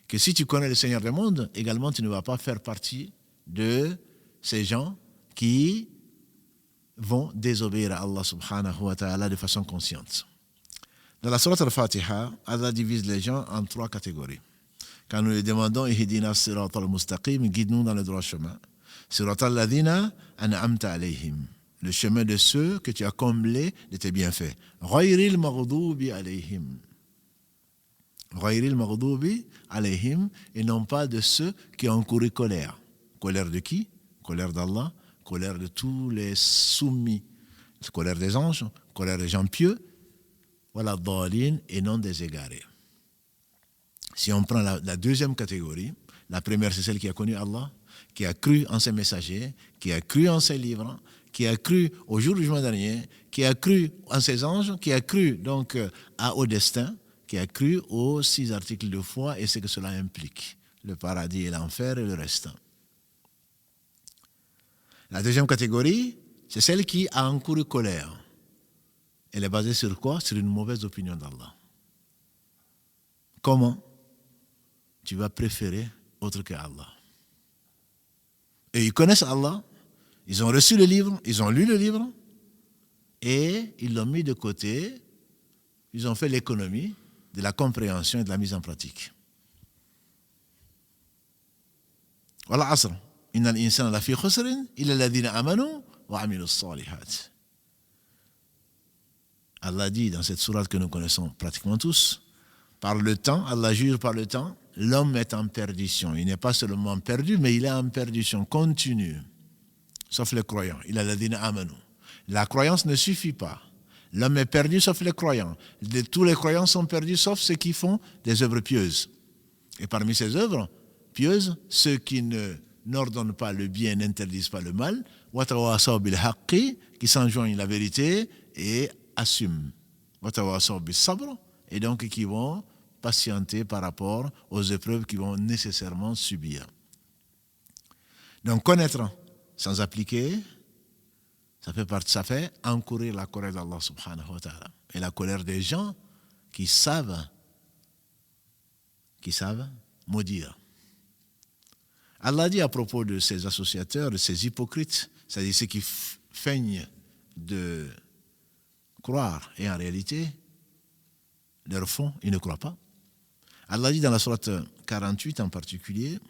que si tu connais le Seigneur des mondes, également tu ne vas pas faire partie de ces gens qui vont désobéir à Allah subhanahu wa ta'ala de façon consciente. Dans la sourate al-Fatiha, Allah divise les gens en 3 catégories. Quand nous lui demandons Ihdina siratal mustaqim, guide-nous dans le droit chemin. Siratal ladhina an'amta alayhim. le chemin de ceux que tu as comblés de tes bienfaits. Ghayril maghdubi alayhim. Ghayril maghdubi alayhim, et non pas de ceux qui ont couru colère. Colère de qui? Colère d'Allah, colère de tous les soumis, colère des anges, colère des gens pieux, voilà, dhalin, et non des égarés. Si on prend la deuxième catégorie, la première c'est celle qui a connu Allah, qui a cru en ses messagers, qui a cru en ses livres, qui a cru au jour du jugement dernier, qui a cru en ses anges, qui a cru donc au destin, qui a cru aux 6 articles de foi et ce que cela implique, le paradis et l'enfer et le reste. La deuxième catégorie, c'est celle qui a encouru colère. Elle est basée sur quoi? Sur une mauvaise opinion d'Allah. Comment tu vas préférer autre que Allah? Et ils connaissent Allah, ils ont reçu le livre, ils ont lu le livre, et ils l'ont mis de côté, ils ont fait l'économie de la compréhension et de la mise en pratique. Wal asr, innal insana lafi khusrin illa alladhina amanu wa amilus salihat. Allah dit dans cette sourate que nous connaissons pratiquement tous, par le temps, Allah jure par le temps, l'homme est en perdition. Il n'est pas seulement perdu, mais il est en perdition continue. Sauf les croyants. Il a alladhina amanu. La croyance ne suffit pas. L'homme est perdu sauf les croyants. Tous les croyants sont perdus sauf ceux qui font des œuvres pieuses. Et parmi ces œuvres pieuses, ceux qui n'ordonnent pas le bien, n'interdisent pas le mal, watawasaw bil haqqi, qui s'enjoignent la vérité et assument. Watawasaw bis sabr, et donc qui vont patienter par rapport aux épreuves qu'ils vont nécessairement subir. Donc connaître sans appliquer, ça fait encourir la colère d'Allah subhanahu wa ta'ala. Et la colère des gens qui savent maudire. Allah dit à propos de ces associateurs, de ces hypocrites, c'est-à-dire ceux qui feignent de croire et en réalité, leur fond, ils ne croient pas. Allah dit dans la sourate 48 en particulier,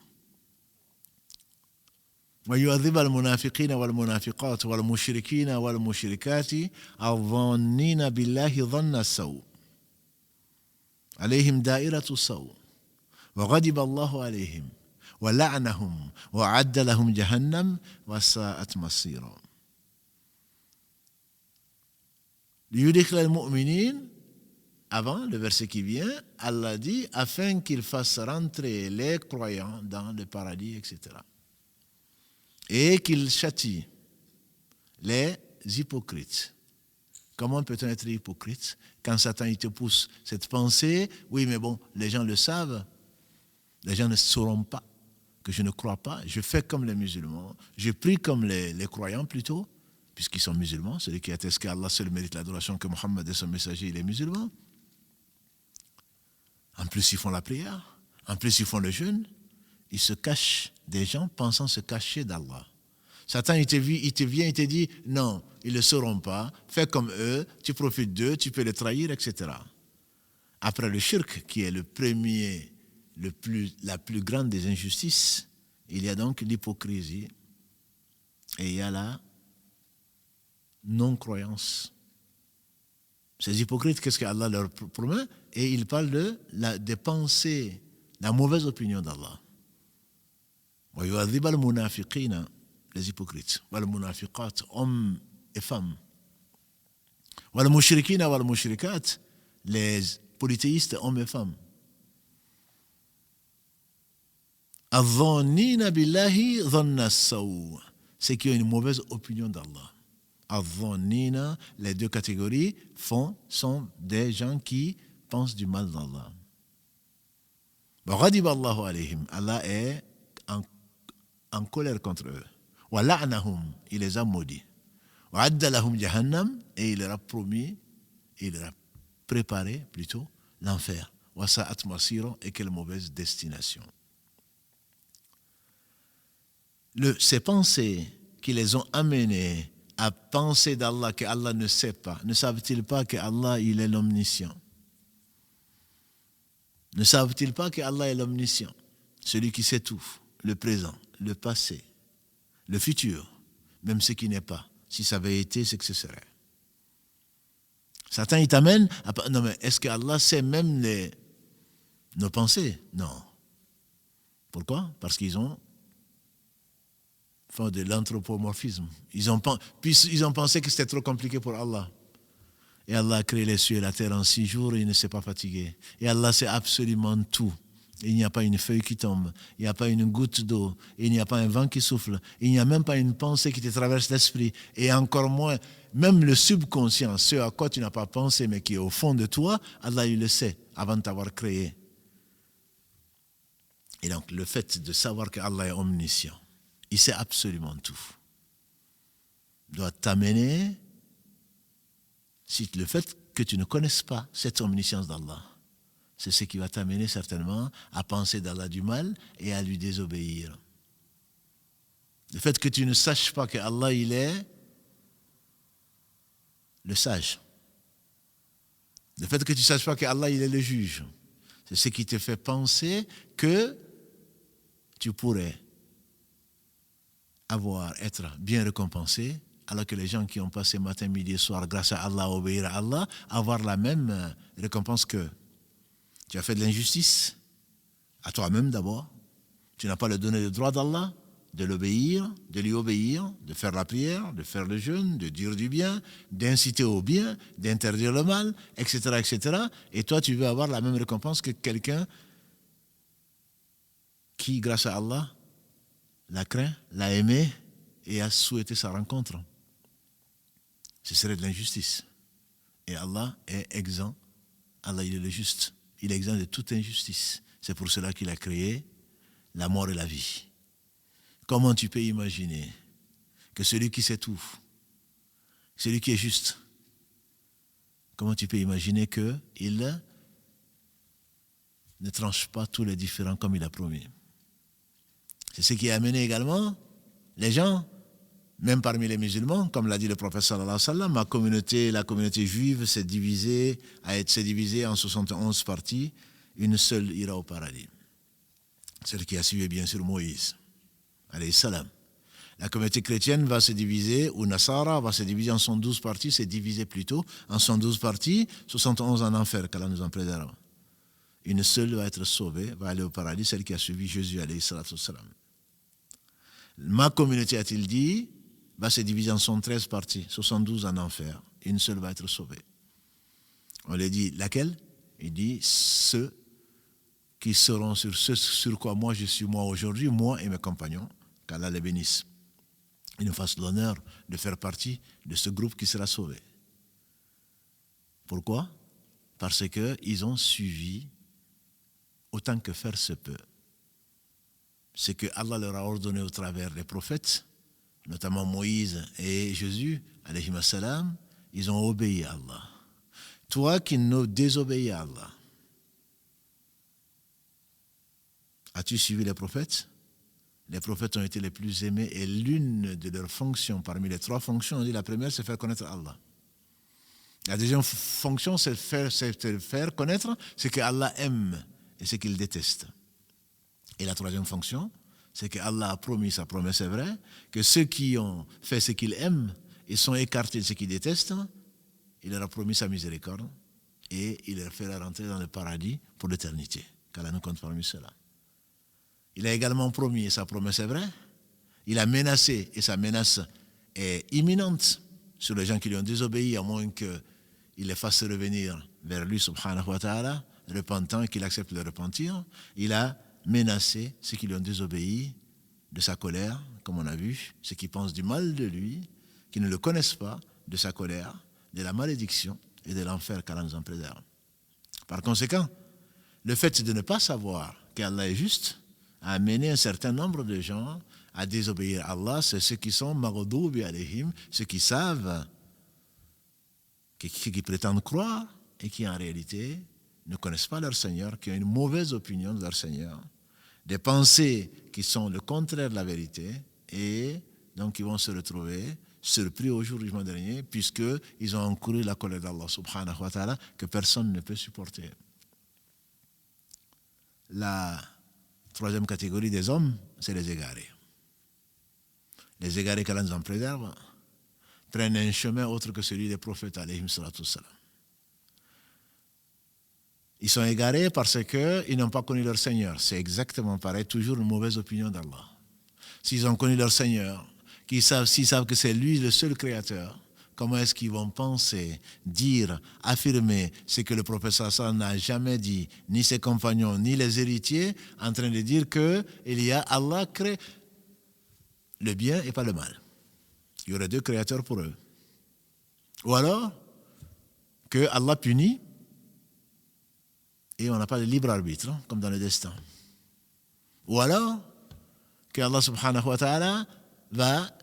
وَيُعَذِّبَ الْمُنَافِقِينَ وَالْمُنَافِقَاتِ وَالْمُشْرِكِينَ وَالْمُشْرِكَاتِ الظَّانِّينَ بِاللَّهِ ظَنَّ السَّوْءِ عليهم دائرة السوء وغضب الله عليهم ولعنهم وأعد لهم جهنم وساءت مصيرا ليدخل المؤمنين. Avant, le verset qui vient, Allah dit, afin qu'il fasse rentrer les croyants dans le paradis, etc. Et qu'il châtie les hypocrites. Comment peut-on être hypocrite quand Satan il te pousse cette pensée? Oui, mais bon, les gens le savent. Les gens ne sauront pas que je ne crois pas. Je fais comme les musulmans. Je prie comme les croyants plutôt, puisqu'ils sont musulmans. Celui qui atteste qu'Allah seul mérite l'adoration, que Mohammed est son messager, il est musulman. En plus, ils font la prière. En plus, ils font le jeûne. Ils se cachent des gens pensant se cacher d'Allah. Satan, il te vient, il te dit, non, ils ne le sauront pas. Fais comme eux, tu profites d'eux, tu peux les trahir, etc. Après le shirk, qui est le premier, la plus grande des injustices, il y a donc l'hypocrisie et il y a la non-croyance. Ces hypocrites, qu'est-ce qu'Allah leur promet? Et il parle des pensées, la mauvaise opinion d'Allah. وَيُعَذِّبَ الْمُنَافِقِينَ, les hypocrites, وَالْمُنَافِقَاتِ, hommes et femmes. وَالْمُشْرِكِينَ وَالْمُشْرِكَاتِ, les polythéistes, hommes et femmes. الظَّانِّينَ بِاللَّهِ ظَنَّ السَّوْءِ, ceux qui ont une mauvaise opinion d'Allah. Al-Dhannina, les deux catégories sont des gens qui pensent du mal d'Allah. Ghadiba Allahu alayhim, Allah est en colère contre eux. Wa la'nahum, il les a maudits. Wa adda lahum jahannam, et il leur a promis, il leur a préparé plutôt l'enfer. Wa sa'at masira, et quelle mauvaise destination. Ces pensées qui les ont amenés à penser d'Allah que Allah ne sait pas. Ne savent-ils pas que Allah il est l'omniscient? Ne savent-ils pas que Allah est l'omniscient? Celui qui sait tout, le présent, le passé, le futur, même ce qui n'est pas, si ça avait été ce que ce serait. Satan, il t'amène à... Non, mais est-ce qu'Allah sait même nos pensées? Non. Pourquoi? Parce qu'ils ont fait de l'anthropomorphisme. Ils ont pensé que c'était trop compliqué pour Allah. Et Allah a créé les cieux et la terre en 6 jours et il ne s'est pas fatigué. Et Allah sait absolument tout. Il n'y a pas une feuille qui tombe, il n'y a pas une goutte d'eau, il n'y a pas un vent qui souffle, il n'y a même pas une pensée qui te traverse l'esprit, et encore moins, même le subconscient, ce à quoi tu n'as pas pensé mais qui est au fond de toi, Allah il le sait avant de t'avoir créé. Et donc le fait de savoir que Allah est omniscient, il sait absolument tout, doit t'amener, si le fait que tu ne connaisses pas cette omniscience d'Allah, c'est ce qui va t'amener certainement à penser d'Allah du mal et à lui désobéir. Le fait que tu ne saches pas que Allah, il est le sage. Le fait que tu ne saches pas que Allah, il est le juge. C'est ce qui te fait penser que tu pourrais être bien récompensé, alors que les gens qui ont passé matin, midi et soir grâce à Allah, obéir à Allah, avoir la même récompense qu'eux. Tu as fait de l'injustice à toi-même d'abord. Tu n'as pas le donné le droit d'Allah de l'obéir, de lui obéir, de faire la prière, de faire le jeûne, de dire du bien, d'inciter au bien, d'interdire le mal, etc., etc. Et toi, tu veux avoir la même récompense que quelqu'un qui, grâce à Allah, l'a craint, l'a aimé et a souhaité sa rencontre. Ce serait de l'injustice. Et Allah est exempt. Allah, il est le juste. Il est exempt de toute injustice. C'est pour cela qu'il a créé la mort et la vie. Comment tu peux imaginer que celui qui sait tout, celui qui est juste, comment tu peux imaginer qu'il ne tranche pas tous les différends comme il a promis? C'est ce qui a amené également les gens, même parmi les musulmans, comme l'a dit le prophète sallallahu alayhi wa sallam, la communauté juive s'est divisée en 71 parties. Une seule ira au paradis. Celle qui a suivi bien sûr Moïse, alayhi salam. La communauté chrétienne va se diviser, ou Nasara va se diviser en 112 parties, c'est divisé plutôt, en 112 parties, 71 en enfer, qu'Allah nous en préserve. Une seule va être sauvée, va aller au paradis, celle qui a suivi Jésus, alayhi salam. Ma communauté, a-t-il dit, va se diviser en 113 parties, 72 en enfer. Une seule va être sauvée. On lui dit, laquelle? Il dit, ceux qui seront sur ce sur quoi moi je suis moi aujourd'hui, moi et mes compagnons, qu'Allah les bénisse. Il nous fasse l'honneur de faire partie de ce groupe qui sera sauvé. Pourquoi? Parce qu'ils ont suivi, autant que faire se peut, ce que Allah leur a ordonné au travers des prophètes, notamment Moïse et Jésus, alayhi salam, ils ont obéi à Allah. Toi qui nous désobéis à Allah, as-tu suivi les prophètes? Les prophètes ont été les plus aimés et l'une de leurs fonctions, parmi les 3 fonctions, on dit la première, c'est faire connaître Allah. La deuxième fonction, c'est de faire connaître ce que Allah aime et ce qu'il déteste. Et la troisième fonction, c'est que Allah a promis, sa promesse est vraie, que ceux qui ont fait ce qu'il aime et sont écartés de ce qu'il déteste, il leur a promis sa miséricorde et il leur fera rentrer dans le paradis pour l'éternité. Qu'Allah nous compte parmi ceux-là. Il a également promis, et sa promesse est vraie, il a menacé, et sa menace est imminente sur les gens qui lui ont désobéi, à moins qu'il les fasse revenir vers lui, subhanahu wa ta'ala, repentant et qu'il accepte le repentir. Il a menacé ceux qui lui ont désobéi de sa colère, comme on a vu, ceux qui pensent du mal de lui, qui ne le connaissent pas, de sa colère, de la malédiction et de l'enfer qu'Allah nous en préserve. Par conséquent, le fait de ne pas savoir qu'Allah est juste a amené un certain nombre de gens à désobéir à Allah. C'est ceux qui sont maghdubi alayhim, ceux qui savent, qui prétendent croire et qui en réalité ne connaissent pas leur Seigneur, qui ont une mauvaise opinion de leur Seigneur, des pensées qui sont le contraire de la vérité, et donc ils vont se retrouver surpris au jour du jugement dernier, puisqu'ils ont encouru la colère d'Allah subhanahu wa ta'ala que personne ne peut supporter. La troisième catégorie des hommes, c'est les égarés. Les égarés qu'Allah nous en préserve, prennent un chemin autre que celui des prophètes, alayhim salatu wassalam. Ils sont égarés parce qu'ils n'ont pas connu leur Seigneur. C'est exactement pareil, toujours une mauvaise opinion d'Allah. S'ils ont connu leur Seigneur, s'ils savent que c'est lui le seul créateur, comment est-ce qu'ils vont penser, dire, affirmer ce que le prophète sallallahu n'a jamais dit, ni ses compagnons, ni les héritiers, en train de dire qu'il y a Allah crée le bien et pas le mal. Il y aurait deux créateurs pour eux. Ou alors, que Allah punit et on n'a pas de libre arbitre, hein, comme dans le destin. Ou alors, que Allah subhanahu wa ta'ala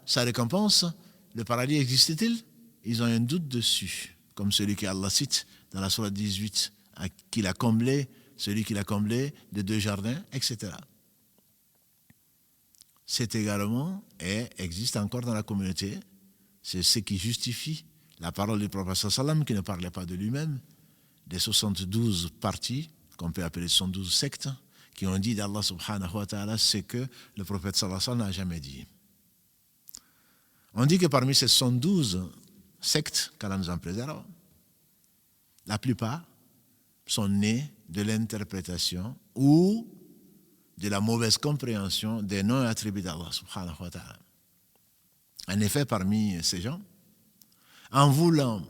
sa récompense, le paradis existe-t-il? Ils ont un doute dessus, comme celui qu'Allah cite dans la sourate 18, qu'il a comblé, celui qu'il a comblé de 2 jardins, etc. Cet égarement existe encore dans la communauté. C'est ce qui justifie la parole du prophète sallam qui ne parlait pas de lui-même, des 72 parties, qu'on peut appeler 72 sectes, qui ont dit d'Allah subhanahu wa ta'ala ce que le prophète sallam n'a jamais dit. On dit que parmi ces 72 sectes, qu'Allah nous en préserve, la plupart sont nées de l'interprétation ou de la mauvaise compréhension des noms et attributs d'Allah subhanahu wa ta'ala. En effet, parmi ces gens, en voulant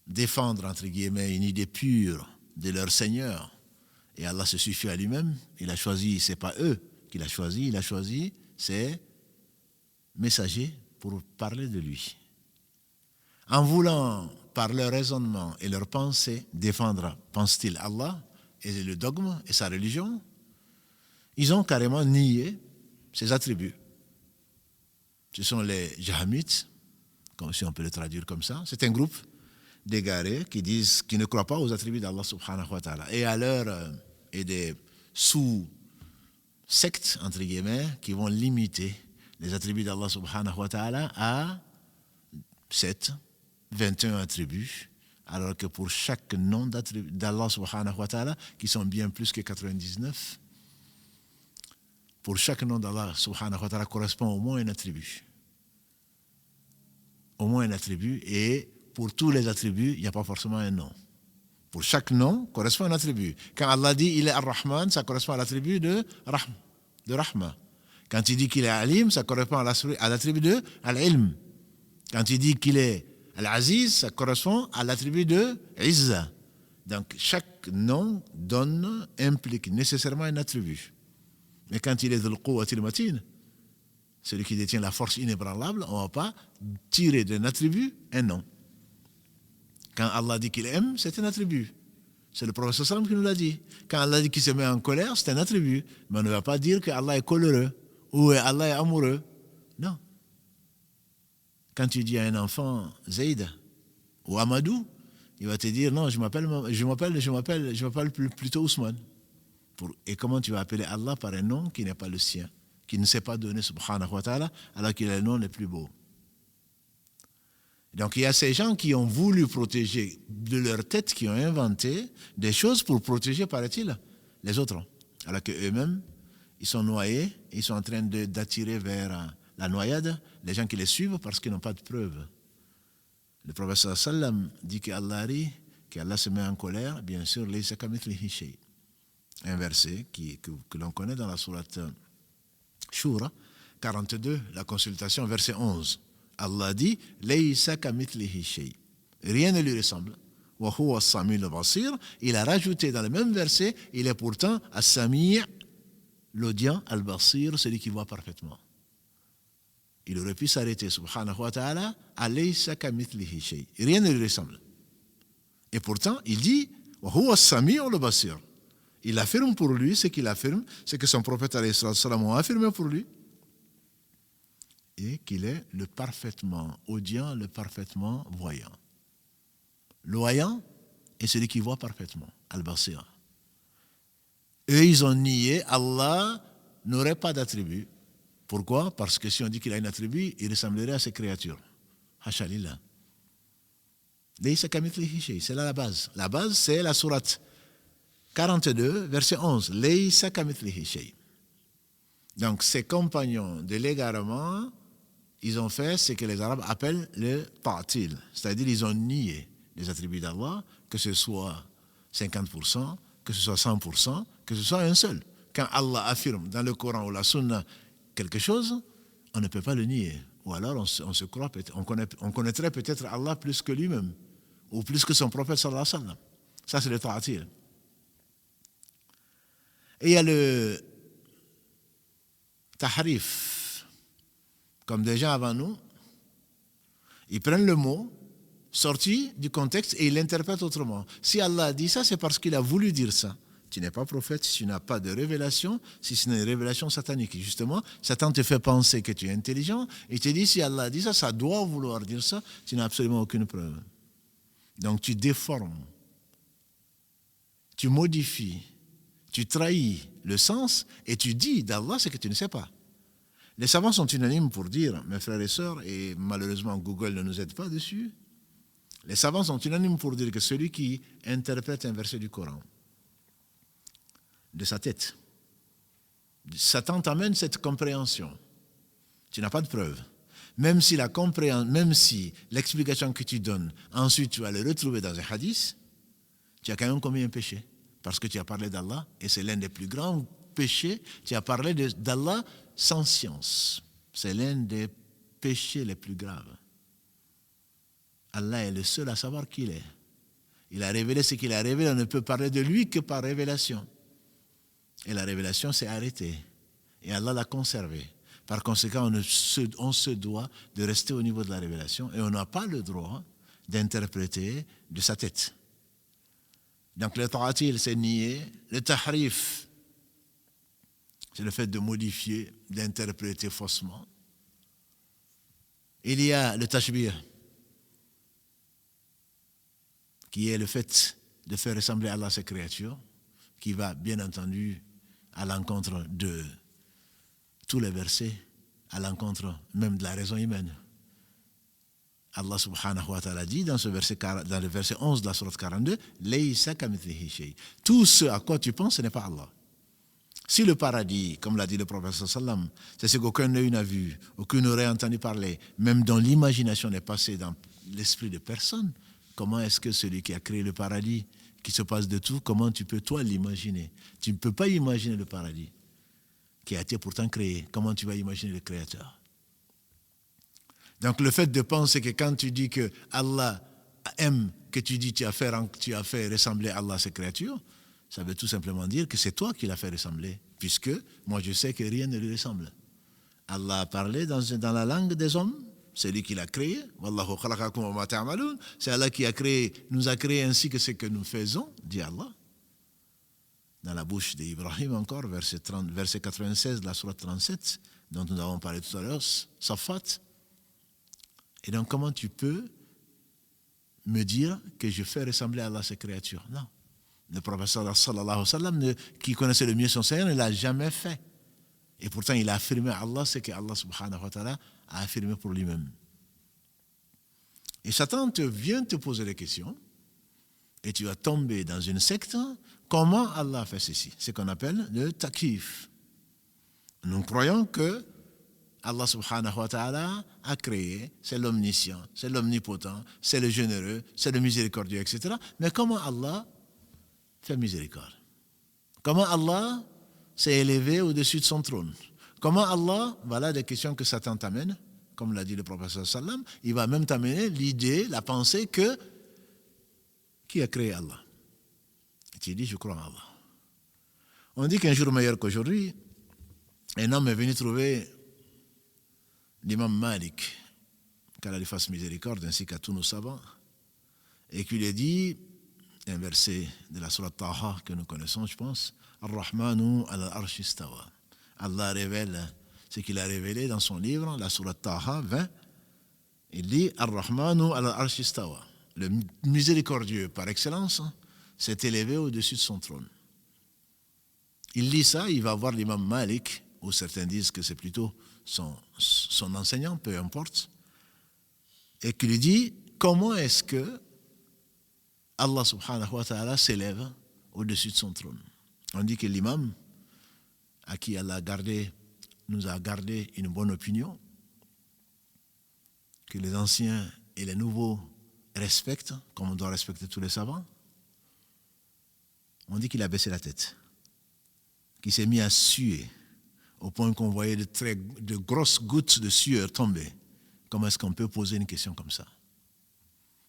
défendre, entre guillemets, une idée pure de leur Seigneur, et Allah se suffit à lui-même, il a choisi, ce n'est pas eux qu'il a choisi, il a choisi ses messagers pour parler de lui. En voulant, par leur raisonnement et leur pensée, défendre, pense-t-il, Allah et le dogme et sa religion, ils ont carrément nié ses attributs. Ce sont les Jahmites, comme si on peut le traduire comme ça. C'est un groupe d'égarés qui ne croient pas aux attributs d'Allah subhanahu wa ta'ala. Et à l'heure et des sous-sectes, entre guillemets, qui vont limiter les attributs d'Allah subhanahu wa ta'ala à 21 attributs, alors que pour chaque nom d'Allah subhanahu wa ta'ala, qui sont bien plus que 99, pour chaque nom d'Allah subhanahu wa ta'ala correspond au moins un attribut. Au moins un attribut, et pour tous les attributs, il n'y a pas forcément un nom. Pour chaque nom correspond un attribut. Quand Allah dit il est Ar-Rahman, ça correspond à l'attribut de Rahma. Quand il dit qu'il est Alim, ça correspond à l'attribut de Al-Ilm. Quand il dit qu'il est Al-Aziz, ça correspond à l'attribut de Izza. Donc chaque nom implique nécessairement un attribut. Mais quand il est Dhul Quwwatil Matin, celui qui détient la force inébranlable, on ne va pas tirer d'un attribut un nom. Quand Allah dit qu'il aime, c'est un attribut. C'est le prophète sallam qui nous l'a dit. Quand Allah dit qu'il se met en colère, c'est un attribut. Mais on ne va pas dire que Allah est coléreux ou Allah est amoureux. Non. Quand tu dis à un enfant Zayd ou Amadou, il va te dire non, je m'appelle plutôt Ousmane. Et comment tu vas appeler Allah par un nom qui n'est pas le sien, qui ne s'est pas donné subhanahu wa ta'ala, alors qu'il est le nom le plus beau. Donc il y a ces gens qui ont voulu protéger de leur tête, qui ont inventé des choses pour protéger, paraît-il, les autres. Alors qu'eux-mêmes, ils sont noyés, ils sont en train d'attirer vers la noyade les gens qui les suivent parce qu'ils n'ont pas de preuves. Le prophète sallam dit qu'Allah se met en colère, bien sûr, laysa kamithlihi shay. Un verset que l'on connaît dans la sourate Shura 42, la consultation, verset 11. Allah dit laysa kamithlihi shay. Rien ne lui ressemble. Wa huwa as-sami' al-basir. Il a rajouté dans le même verset, il est pourtant as-sami', l'audient, al-basir, celui qui voit parfaitement. Il aurait pu s'arrêter, subhanahu wa ta'ala, à laysa kamithlihi shay. Rien ne lui ressemble. Et pourtant, il dit wa huwa as-sami' al-basir. Il affirme pour lui ce qu'il affirme, ce que son prophète alayhi salam a affirmé pour lui, et qu'il est le parfaitement audient, le parfaitement voyant. Le voyant est celui qui voit parfaitement, al-basir. Eux, ils ont nié, Allah n'aurait pas d'attribut. Pourquoi? Parce que si on dit qu'il a un attribut, il ressemblerait à ses créatures. Hasha lillah. Laysa kamithlihi shay, c'est là la base. La base, c'est la sourate 42, verset 11. Laysa kamithlihi shay. Donc, ces compagnons de l'égarement, ils ont fait ce que les Arabes appellent le ta'til, c'est-à-dire ils ont nié les attributs d'Allah, que ce soit 50%, que ce soit 100%, que ce soit un seul. Quand Allah affirme dans le Coran ou la Sunna quelque chose, on ne peut pas le nier. Ou alors on connaîtrait peut-être Allah plus que lui-même, ou plus que son prophète sallallahu alayhi wa sallam. Ça, c'est le ta'til. Et il y a le tahrif. Comme des gens avant nous, ils prennent le mot sorti du contexte et ils l'interprètent autrement. Si Allah a dit ça, c'est parce qu'il a voulu dire ça. Tu n'es pas prophète si tu n'as pas de révélation, si ce n'est une révélation satanique. Justement, Satan te fait penser que tu es intelligent et te dit si Allah a dit ça, ça doit vouloir dire ça, tu n'as absolument aucune preuve. Donc tu déformes, tu modifies, tu trahis le sens et tu dis d'Allah ce que tu ne sais pas. Les savants sont unanimes pour dire, mes frères et sœurs, et malheureusement Google ne nous aide pas dessus, les savants sont unanimes pour dire que celui qui interprète un verset du Coran de sa tête, Satan t'amène cette compréhension. Tu n'as pas de preuve. Même si l'explication que tu donnes, ensuite tu vas le retrouver dans un hadith, tu as quand même commis un péché. Parce que tu as parlé d'Allah, et c'est l'un des plus grands péchés, tu as parlé d'Allah sans science. C'est l'un des péchés les plus graves. Allah est le seul à savoir qui il est. Il a révélé ce qu'il a révélé, on ne peut parler de lui que par révélation. Et la révélation s'est arrêtée. Et Allah l'a conservée. Par conséquent, on se doit de rester au niveau de la révélation et on n'a pas le droit d'interpréter de sa tête. Donc le ta'atil, c'est nier. Le tahrif, c'est le fait de modifier, d'interpréter faussement. Il y a le tashbih, qui est le fait de faire ressembler Allah à ses créatures, qui va bien entendu à l'encontre de tous les versets, à l'encontre même de la raison humaine. Allah subhanahu wa ta'ala dit dans le verset 11 de la sourate 42, Laysa kamithlihi shay. Tout ce à quoi tu penses, ce n'est pas Allah. Si le paradis, comme l'a dit le prophète sallam, c'est ce qu'aucun œil n'a vu, aucun n'aurait entendu parler, même dont l'imagination n'est passée dans l'esprit de personne, comment est-ce que celui qui a créé le paradis, qui se passe de tout, comment tu peux toi l'imaginer? Tu ne peux pas imaginer le paradis qui a été pourtant créé. Comment tu vas imaginer le Créateur? Donc le fait de penser que quand tu dis que Allah aime, que tu dis tu as fait ressembler Allah à ses créatures, ça veut tout simplement dire que c'est toi qui l'as fait ressembler, puisque moi je sais que rien ne lui ressemble. Allah a parlé dans la langue des hommes, c'est lui qui l'a créé. Wallahu khalaqakum wa ma ta'malun. C'est Allah qui nous a créé ainsi que ce que nous faisons, dit Allah. Dans la bouche d'Ibrahim encore, verset 96 de la sourate 37, dont nous avons parlé tout à l'heure, Safat. Et donc comment tu peux me dire que je fais ressembler à Allah ses créatures? Non. Le prophète sallallahu alayhi wa sallam, qui connaissait le mieux son Seigneur, ne l'a jamais fait. Et pourtant, il a affirmé à Allah ce que Allah subhanahu wa ta'ala a affirmé pour lui-même. Et Satan vient te poser des questions, et tu vas tomber dans une secte. Comment Allah a fait ceci? Ce qu'on appelle le takif. Nous croyons que Allah subhanahu wa ta'ala a créé, c'est l'omniscient, c'est l'omnipotent, c'est le généreux, c'est le miséricordieux, etc. Mais comment Allah fait miséricorde? Comment Allah s'est élevé au-dessus de son trône? Comment Allah, voilà des questions que Satan t'amène, comme l'a dit le prophète sallam, il va même t'amener l'idée, la pensée que qui a créé Allah? Et tu dis, je crois en Allah. On dit qu'un jour meilleur qu'aujourd'hui, un homme est venu trouver l'imam Malik, qu'Allah lui fasse miséricorde, ainsi qu'à tous nos savants, et qui lui a dit, un verset de la sourate Taha que nous connaissons, je pense, Ar-Rahmanu al-Arsh istawa. Allah révèle ce qu'il a révélé dans son livre, la sourate Taha 20. Il dit Ar-Rahmanu al-Arsh istawa. Le miséricordieux par excellence s'est élevé au-dessus de son trône. Il lit ça, il va voir l'imam Malik, ou certains disent que c'est plutôt son enseignant, peu importe, et qui lui dit comment est-ce que Allah subhanahu wa ta'ala s'élève au-dessus de son trône. On dit que l'imam, à qui Allah nous a gardé une bonne opinion, que les anciens et les nouveaux respectent, comme on doit respecter tous les savants, on dit qu'il a baissé la tête, qu'il s'est mis à suer, au point qu'on voyait de grosses gouttes de sueur tomber. Comment est-ce qu'on peut poser une question comme ça?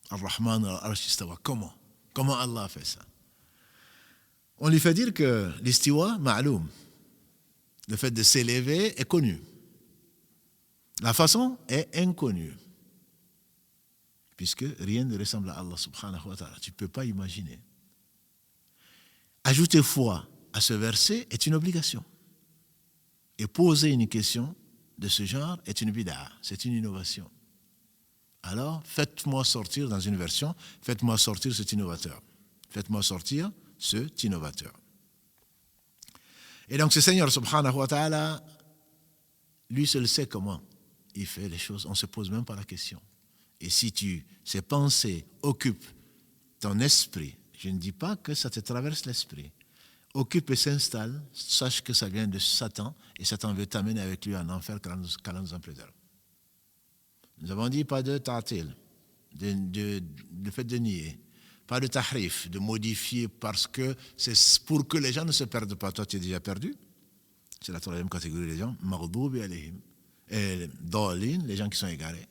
Ar-Rahman al-Arsh istawa. Comment Allah a fait ça? On lui fait dire que l'istiwa, ma'loum, le fait de s'élever est connu. La façon est inconnue. Puisque rien ne ressemble à Allah subhanahu wa ta'ala. Tu ne peux pas imaginer. Ajouter foi à ce verset est une obligation. Et poser une question de ce genre est une bid'a, c'est une innovation. Alors, faites-moi sortir dans une version, faites-moi sortir cet innovateur. Faites-moi sortir cet innovateur. Et donc, ce Seigneur subhanahu wa ta'ala, lui seul sait comment il fait les choses. On ne se pose même pas la question. Et si ces pensées occupent ton esprit, je ne dis pas que ça te traverse l'esprit, occupe et s'installe, sache que ça vient de Satan, et Satan veut t'amener avec lui en enfer qu'Allah nous en préserve. Nous avons dit pas de ta'til, de fait de nier, pas de tahrif, de modifier parce que c'est pour que les gens ne se perdent pas. Toi, tu es déjà perdu. C'est la troisième catégorie des gens. Maghdubi alayhim. Et dalin, les gens qui sont égarés.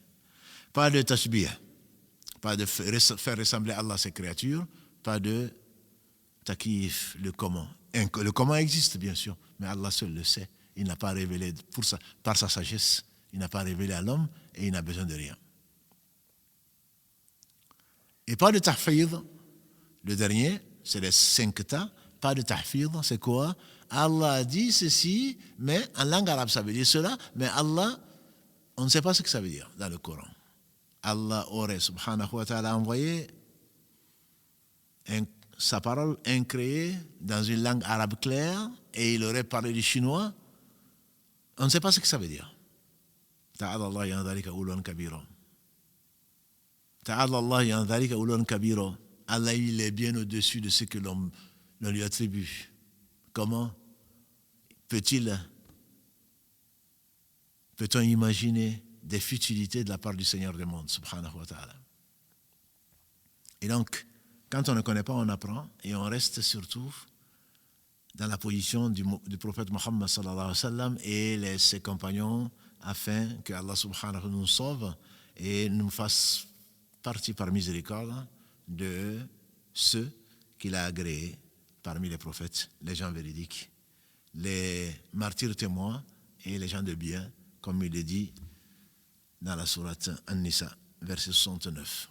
Pas de tashbih, pas de faire ressembler Allah à ses créatures, pas de takif, le comment. Le comment existe, bien sûr, mais Allah seul le sait. Il n'a pas révélé par sa sagesse. Il n'a pas révélé à l'homme et il n'a besoin de rien. Et pas de tahfidh, le dernier, c'est les 5 tas. Pas de tahfidh, c'est quoi? Allah a dit ceci, mais en langue arabe ça veut dire cela, mais Allah, on ne sait pas ce que ça veut dire dans le Coran. Allah aurait, subhanahu wa ta'ala, envoyé sa parole incréée dans une langue arabe claire et il aurait parlé du chinois. On ne sait pas ce que ça veut dire. Ta'ala Allah yan dhalika ulwan kabira. Ta'ala Allah yan dhalika ulwan kabira. Allah, il est bien au-dessus de ce que l'on lui attribue. Comment peut-on imaginer des futilités de la part du Seigneur des mondes, subhanahu wa ta'ala? Et donc, quand on ne connaît pas, on apprend et on reste surtout dans la position du prophète Mohammed sallallahu alayhi wa sallam et ses compagnons afin que Allah subhanahu wa ta'ala nous sauve et nous fasse partie par miséricorde de ceux qu'il a agréés parmi les prophètes, les gens véridiques, les martyrs témoins et les gens de bien, comme il est dit dans la sourate An-Nisa, verset 69.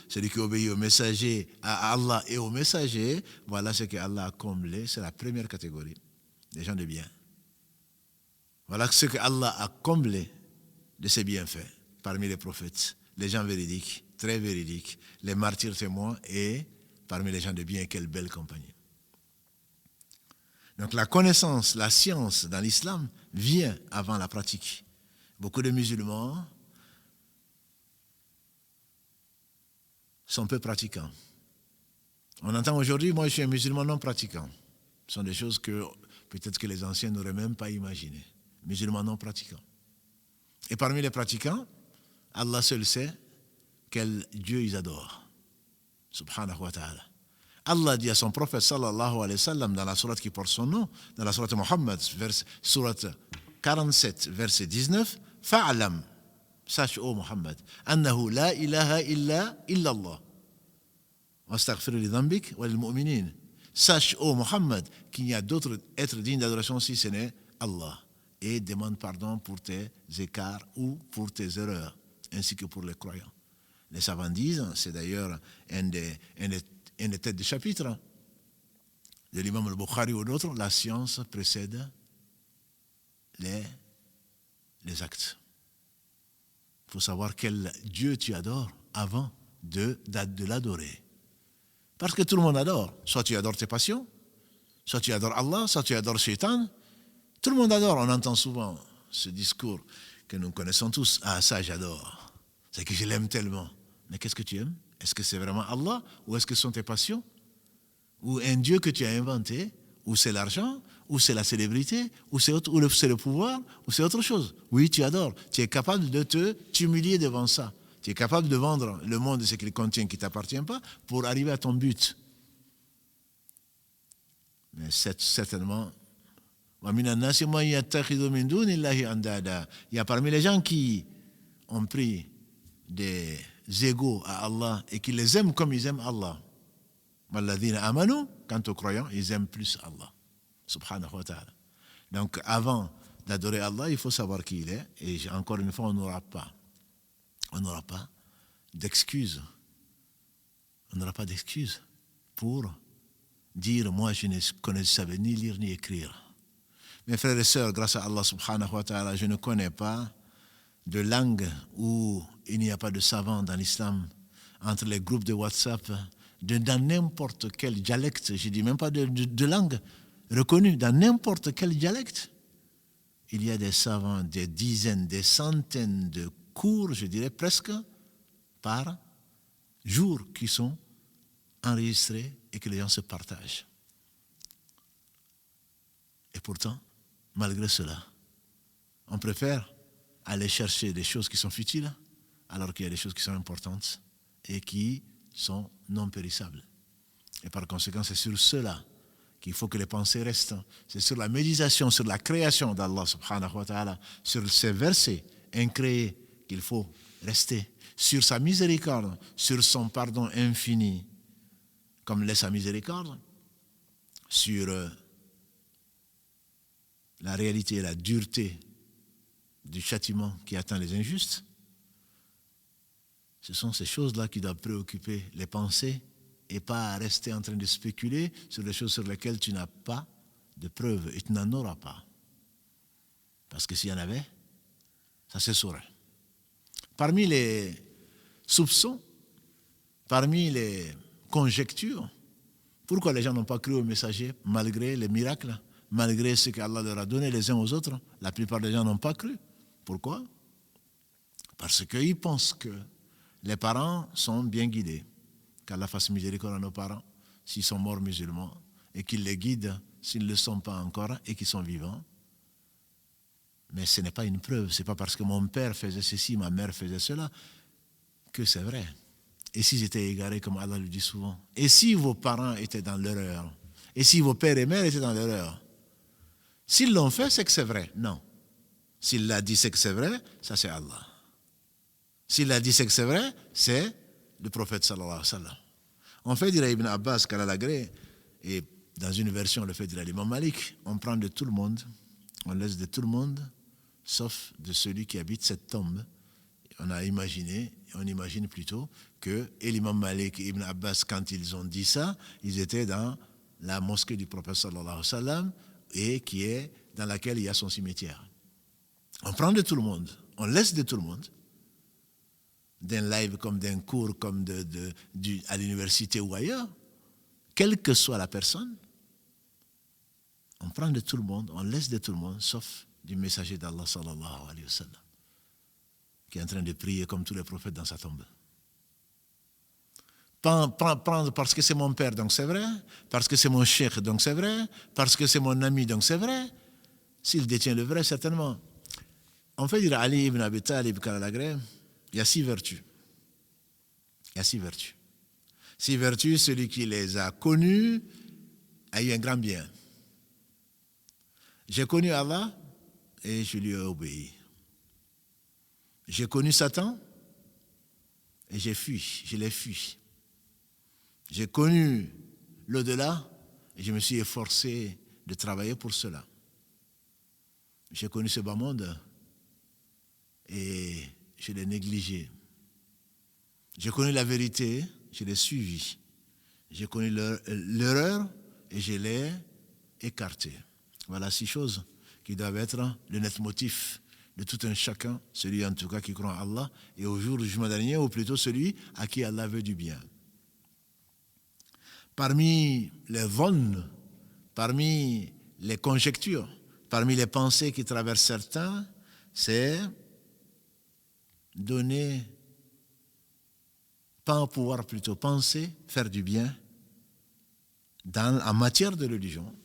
Celui qui obéit au messager, à Allah et au messager, voilà ce que Allah a comblé, c'est la première catégorie, les gens de bien. Voilà ce que Allah a comblé de ses bienfaits parmi les prophètes, les gens véridiques, très véridiques, les martyrs témoins et parmi les gens de bien, quelle belle compagnie. Donc la connaissance, la science dans l'islam vient avant la pratique. Beaucoup de musulmans sont peu pratiquants. On entend aujourd'hui, moi je suis un musulman non pratiquant. Ce sont des choses que peut-être que les anciens n'auraient même pas imaginées. Musulmans non pratiquants. Et parmi les pratiquants, Allah seul sait quel Dieu ils adorent. Subhanahu wa ta'ala. Allah dit à son prophète sallallahu alayhi wa sallam dans la sourate qui porte son nom, dans la sourate Muhammad, sourate 47, verset 19, Fa'alam, sache, ô Muhammad, annahu la ilaha illa Allah. Wastaghfir li dhanbik wa lil mu'minin. Sache, ô Muhammad, qu'il n'y a d'autre être digne d'adoration si ce n'est Allah. Et demande pardon pour tes écarts ou pour tes erreurs, ainsi que pour les croyants. Les savants disent, c'est d'ailleurs une des têtes de chapitre de l'imam al-Bukhari ou d'autres, la science précède les actes. Il faut savoir quel Dieu tu adores avant de l'adorer. Parce que tout le monde adore. Soit tu adores tes passions, soit tu adores Allah, soit tu adores Shaitan. Tout le monde adore. On entend souvent ce discours que nous connaissons tous. Ah, ça j'adore. C'est que je l'aime tellement. Mais qu'est-ce que tu aimes? Est-ce que c'est vraiment Allah? Ou est-ce que ce sont tes passions? Ou un Dieu que tu as inventé? Ou c'est l'argent? ou c'est la célébrité, ou c'est le pouvoir, ou c'est autre chose. Oui, tu adores. Tu es capable de t'humilier devant ça. Tu es capable de vendre le monde et ce qu'il contient qui ne t'appartient pas pour arriver à ton but. Mais certainement, il y a parmi les gens qui ont pris des égaux à Allah et qui les aiment comme ils aiment Allah. Quant aux croyants, ils aiment plus Allah. Subhanahu wa ta'ala. Donc avant d'adorer Allah, il faut savoir qui il est. Et encore une fois, on n'aura pas d'excuses. On n'aura pas d'excuses pour dire moi je ne savais ni lire ni écrire. Mes frères et sœurs, grâce à Allah subhanahu wa ta'ala, je ne connais pas de langue où il n'y a pas de savants dans l'islam, entre les groupes de WhatsApp, dans n'importe quel dialecte, je ne dis même pas de langue reconnue, dans n'importe quel dialecte. Il y a des savants, des dizaines, des centaines de cours, je dirais presque, par jour qui sont enregistrés et que les gens se partagent. Et pourtant, malgré cela, on préfère aller chercher des choses qui sont futiles alors qu'il y a des choses qui sont importantes et qui sont non périssables. Et par conséquent, c'est sur cela qu'il faut que les pensées restent. C'est sur la méditation, sur la création d'Allah subhanahu wa ta'ala, sur ces versets incréés qu'il faut rester, sur sa miséricorde, sur son pardon infini, comme l'est sa miséricorde, sur la réalité et la dureté du châtiment qui atteint les injustes. Ce sont ces choses-là qui doivent préoccuper les pensées et pas rester en train de spéculer sur des choses sur lesquelles tu n'as pas de preuves et tu n'en auras pas. Parce que s'il y en avait, ça se saurait. Parmi les soupçons, parmi les conjectures, pourquoi les gens n'ont pas cru aux messagers malgré les miracles, malgré ce qu'Allah leur a donné les uns aux autres? La plupart des gens n'ont pas cru. Pourquoi? Parce qu'ils pensent que les parents sont bien guidés, qu'Allah fasse miséricorde à nos parents s'ils sont morts musulmans et qu'il les guide s'ils ne le sont pas encore et qu'ils sont vivants. Mais ce n'est pas une preuve, ce n'est pas parce que mon père faisait ceci, ma mère faisait cela, que c'est vrai. Et s'ils étaient égarés, comme Allah le dit souvent? Et si vos parents étaient dans l'erreur? Et si vos pères et mères étaient dans l'erreur? S'ils l'ont fait, c'est que c'est vrai. Non. S'il l'a dit, c'est que c'est vrai, ça c'est Allah. S'il l'a dit, c'est que c'est vrai, c'est le prophète sallallahu alayhi wa sallam. On fait dire à Ibn Abbas qu'Allah l'agrée, et dans une version, on le fait dire à l'imam Malik, on prend de tout le monde, on laisse de tout le monde, sauf de celui qui habite cette tombe. On imagine plutôt que l'imam Malik et Ibn Abbas, quand ils ont dit ça, ils étaient dans la mosquée du prophète sallallahu alayhi wa sallam, et qui est dans laquelle il y a son cimetière. On prend de tout le monde, on laisse de tout le monde, d'un live comme d'un cours, comme à l'université ou ailleurs, quelle que soit la personne, on prend de tout le monde, on laisse de tout le monde, sauf du messager d'Allah sallallahu alayhi wa sallam, qui est en train de prier comme tous les prophètes dans sa tombe. Prendre parce que c'est mon père, donc c'est vrai, parce que c'est mon cheikh, donc c'est vrai, parce que c'est mon ami, donc c'est vrai. S'il détient le vrai, certainement. On fait dire à Ali ibn Abi Talib, il y a 6 vertus. Il y a 6 vertus. 6 vertus, celui qui les a connues a eu un grand bien. J'ai connu Allah et je lui ai obéi. J'ai connu Satan et je l'ai fui. J'ai connu l'au-delà et je me suis efforcé de travailler pour cela. J'ai connu ce bas monde et je l'ai négligé. J'ai connu la vérité, je l'ai suivie. J'ai connu l'erreur et je l'ai écartée. Voilà 6 choses qui doivent être le net motif de tout un chacun, celui en tout cas qui croit en Allah, et au jour du jugement dernier, ou plutôt celui à qui Allah veut du bien. Parmi les vannes, parmi les conjectures, parmi les pensées qui traversent certains, c'est pouvoir plutôt penser, faire du bien en matière de religion,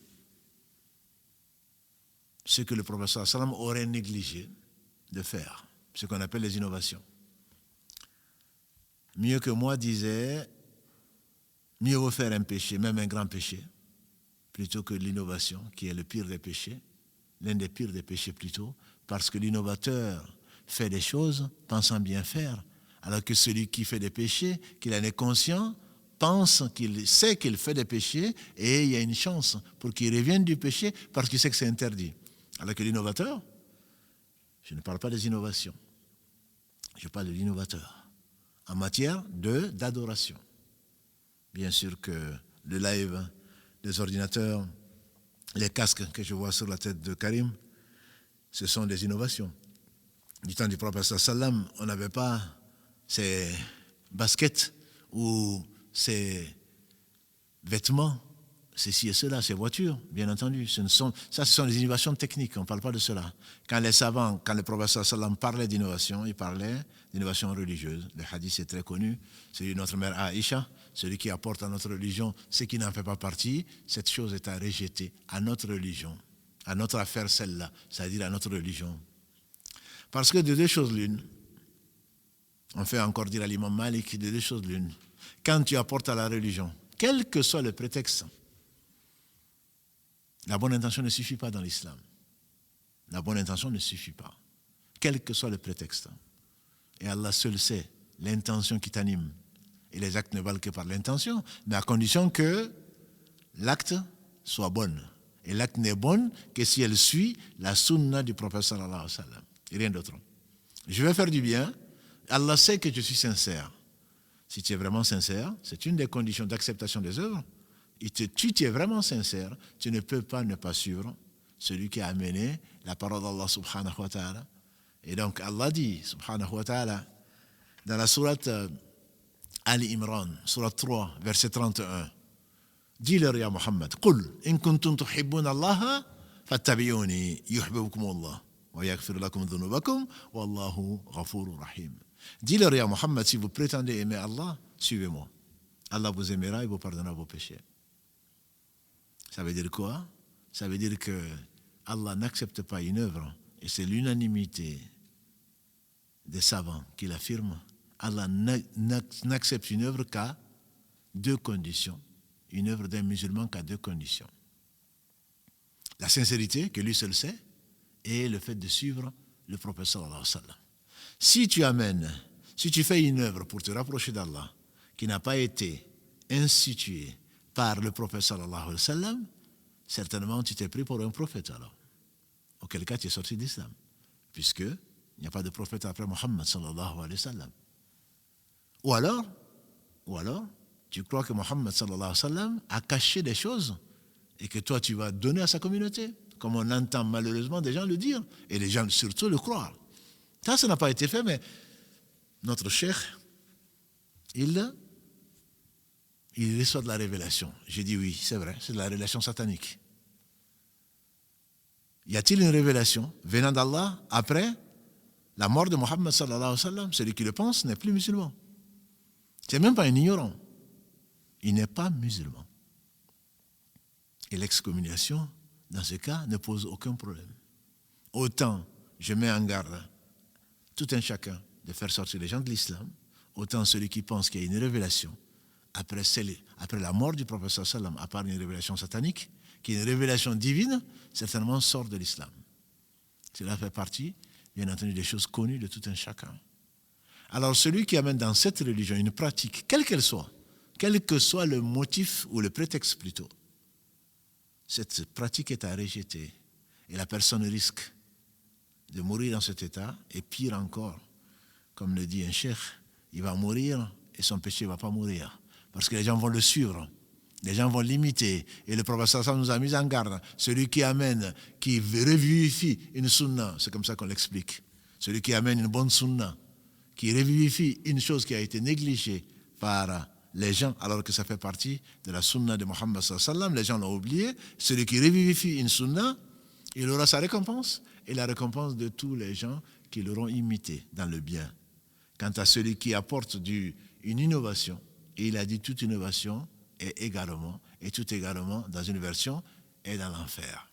ce que le prophète sallam aurait négligé de faire, ce qu'on appelle les innovations. Mieux que moi disait, mieux vaut faire un péché, même un grand péché, plutôt que l'innovation, qui est le pire des péchés, l'un des pires des péchés plutôt, parce que l'innovateur fait des choses pensant bien faire, alors que celui qui fait des péchés, qu'il en est conscient, pense qu'il sait qu'il fait des péchés et il y a une chance pour qu'il revienne du péché parce qu'il sait que c'est interdit. Alors que l'innovateur, je ne parle pas des innovations, je parle de l'innovateur en matière d'adoration. Bien sûr que le live des ordinateurs, les casques que je vois sur la tête de Karim, ce sont des innovations. Du temps du prophète sallam, on n'avait pas ces baskets ou ces vêtements, ceci et cela, ces voitures, bien entendu. Ce sont des innovations techniques, on ne parle pas de cela. Quand les savants, quand le prophète sallam parlait d'innovation, il parlait d'innovation religieuse. Le hadith est très connu, celui de notre mère Aïcha, celui qui apporte à notre religion ce qui n'en fait pas partie, cette chose est à rejeter à notre religion, à notre affaire celle-là, c'est-à-dire à notre religion. Parce que de deux choses l'une, on fait encore dire à l'imam Malik, de deux choses l'une. Quand tu apportes à la religion, quel que soit le prétexte, la bonne intention ne suffit pas dans l'islam. La bonne intention ne suffit pas, quel que soit le prétexte. Et Allah seul sait l'intention qui t'anime. Et les actes ne valent que par l'intention, mais à condition que l'acte soit bon. Et l'acte n'est bon que si elle suit la sunna du prophète sallallahu alayhi wa sallam. Et rien d'autre. Je vais faire du bien. Allah sait que je suis sincère. Si tu es vraiment sincère, c'est une des conditions d'acceptation des œuvres. Et tu es vraiment sincère, tu ne peux pas ne pas suivre celui qui a amené la parole d'Allah subhanahu wa ta'ala. Et donc Allah dit subhanahu wa ta'ala dans la sourate Ali Imran, sourate 3, verset 31, dis-leur ya Muhammad, قُلْ إِن كُنْتُمْ تُحِبُّونَ اللَّهَ فَاتَّبِعُونِي يُحْبِبُكُمُ اللَّهُ وَيَغْفِرْ لَكُمْ ذُنُوبَكُمْ وَاللَّهُ غَفُورٌ رَحِيمٌ. Dis-leur ya Muhammad, si vous prétendez aimer Allah, suivez-moi. Allah vous aimera et vous pardonnera vos péchés. Ça veut dire quoi? Ça veut dire que Allah n'accepte pas une œuvre, et c'est l'unanimité des savants qui l'affirment. Allah n'accepte une œuvre qu'à deux conditions. Une œuvre d'un musulman qu'à deux conditions. La sincérité, que lui seul sait, et le fait de suivre le prophète sallallahu alayhi wa sallam. Si tu fais une œuvre pour te rapprocher d'Allah, qui n'a pas été instituée par le prophète sallallahu alayhi wa sallam, certainement tu t'es pris pour un prophète alors. Auquel cas tu es sorti d'islam, puisque il n'y a pas de prophète après Muhammad sallallahu alayhi wa sallam. Ou alors, tu crois que Muhammad sallallahu alayhi wa sallam a caché des choses et que toi tu vas donner à sa communauté, comme on entend malheureusement des gens le dire, et les gens surtout le croient. Ça n'a pas été fait, mais notre cheikh, il reçoit de la révélation. J'ai dit oui, c'est vrai, c'est de la révélation satanique. Y a-t-il une révélation venant d'Allah après la mort de Muhammad sallallahu alayhi wa sallam? Celui qui le pense n'est plus musulman. C'est même pas un ignorant. Il n'est pas musulman. Et l'excommunication, dans ce cas, ne pose aucun problème. Autant je mets en garde tout un chacun de faire sortir les gens de l'islam, autant celui qui pense qu'il y a une révélation après la mort du prophète sallallahu alayhi wa sallam, à part une révélation satanique, qui est une révélation divine, certainement sort de l'islam. Cela fait partie, bien entendu, des choses connues de tout un chacun. Alors celui qui amène dans cette religion une pratique, quelle qu'elle soit, quel que soit le motif ou le prétexte plutôt, cette pratique est à rejeter et la personne risque de mourir dans cet état, et pire encore, comme le dit un cheikh, il va mourir et son péché ne va pas mourir, parce que les gens vont le suivre, les gens vont l'imiter, et le prophète sallallahu alayhi wa sallam nous a mis en garde, celui qui amène, qui revivifie une sunna, c'est comme ça qu'on l'explique, celui qui amène une bonne sunna, qui revivifie une chose qui a été négligée par les gens, alors que ça fait partie de la sunna de Muhammad sallallahu alayhi wa sallam, les gens l'ont oublié, celui qui revivifie une sunna, il aura sa récompense, et la récompense de tous les gens qui l'auront imité dans le bien. Quant à celui qui apporte une innovation, et il a dit toute innovation est également, et tout également, dans une version, est dans l'enfer.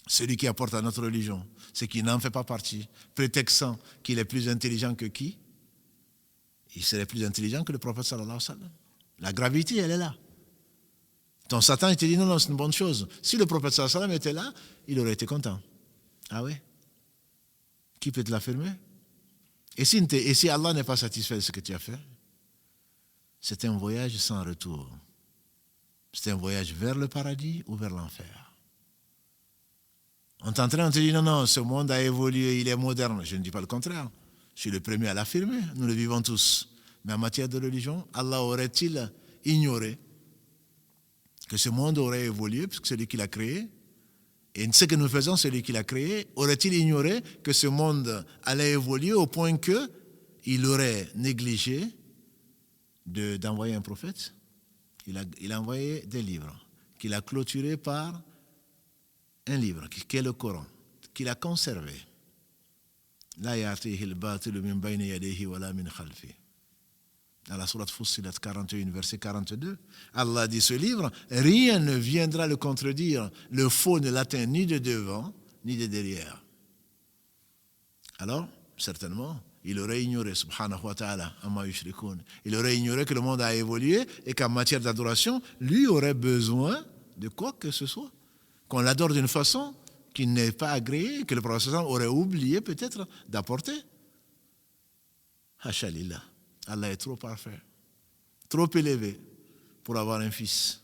celui qui apporte à notre religion, c'est qu'il n'en fait pas partie, prétextant qu'il est plus intelligent que qui? Il serait plus intelligent que le prophète sallallahu alayhi wa sallam. La gravité, elle est là. Ton Satan, il te dit non, c'est une bonne chose. Si le prophète sallallahu alayhi wa sallam était là, il aurait été content. Ah ouais? Qui peut te l'affirmer? Et si Allah n'est pas satisfait de ce que tu as fait, c'est un voyage sans retour. C'est un voyage vers le paradis ou vers l'enfer. On t'entraîne, on te dit non, ce monde a évolué, il est moderne. Je ne dis pas le contraire. Je suis le premier à l'affirmer. Nous le vivons tous. Mais en matière de religion, Allah aurait-il ignoré que ce monde aurait évolué, puisque c'est lui qui l'a créé, et ce que nous faisons, c'est lui qui l'a créé, aurait-il ignoré que ce monde allait évoluer au point qu'il aurait négligé d'envoyer un prophète? Il a envoyé des livres, qu'il a clôturés par un livre, qui est le Coran, qu'il a conservé. La ya'tihi al-batilu min bayni yadayhi wa la min khalfihi. Dans la sourate Fussilat 41, verset 42, Allah dit ce livre, rien ne viendra le contredire. Le faux ne l'atteint ni de devant, ni de derrière. Alors, certainement, il aurait ignoré, subhanahu wa ta'ala, amma yushrikoun. Il aurait ignoré que le monde a évolué et qu'en matière d'adoration, lui aurait besoin de quoi que ce soit. Qu'on l'adore d'une façon qui n'est pas agréée, que le prophète aurait oublié peut-être d'apporter. Hasha lillah. Allah est trop parfait, trop élevé pour avoir un fils,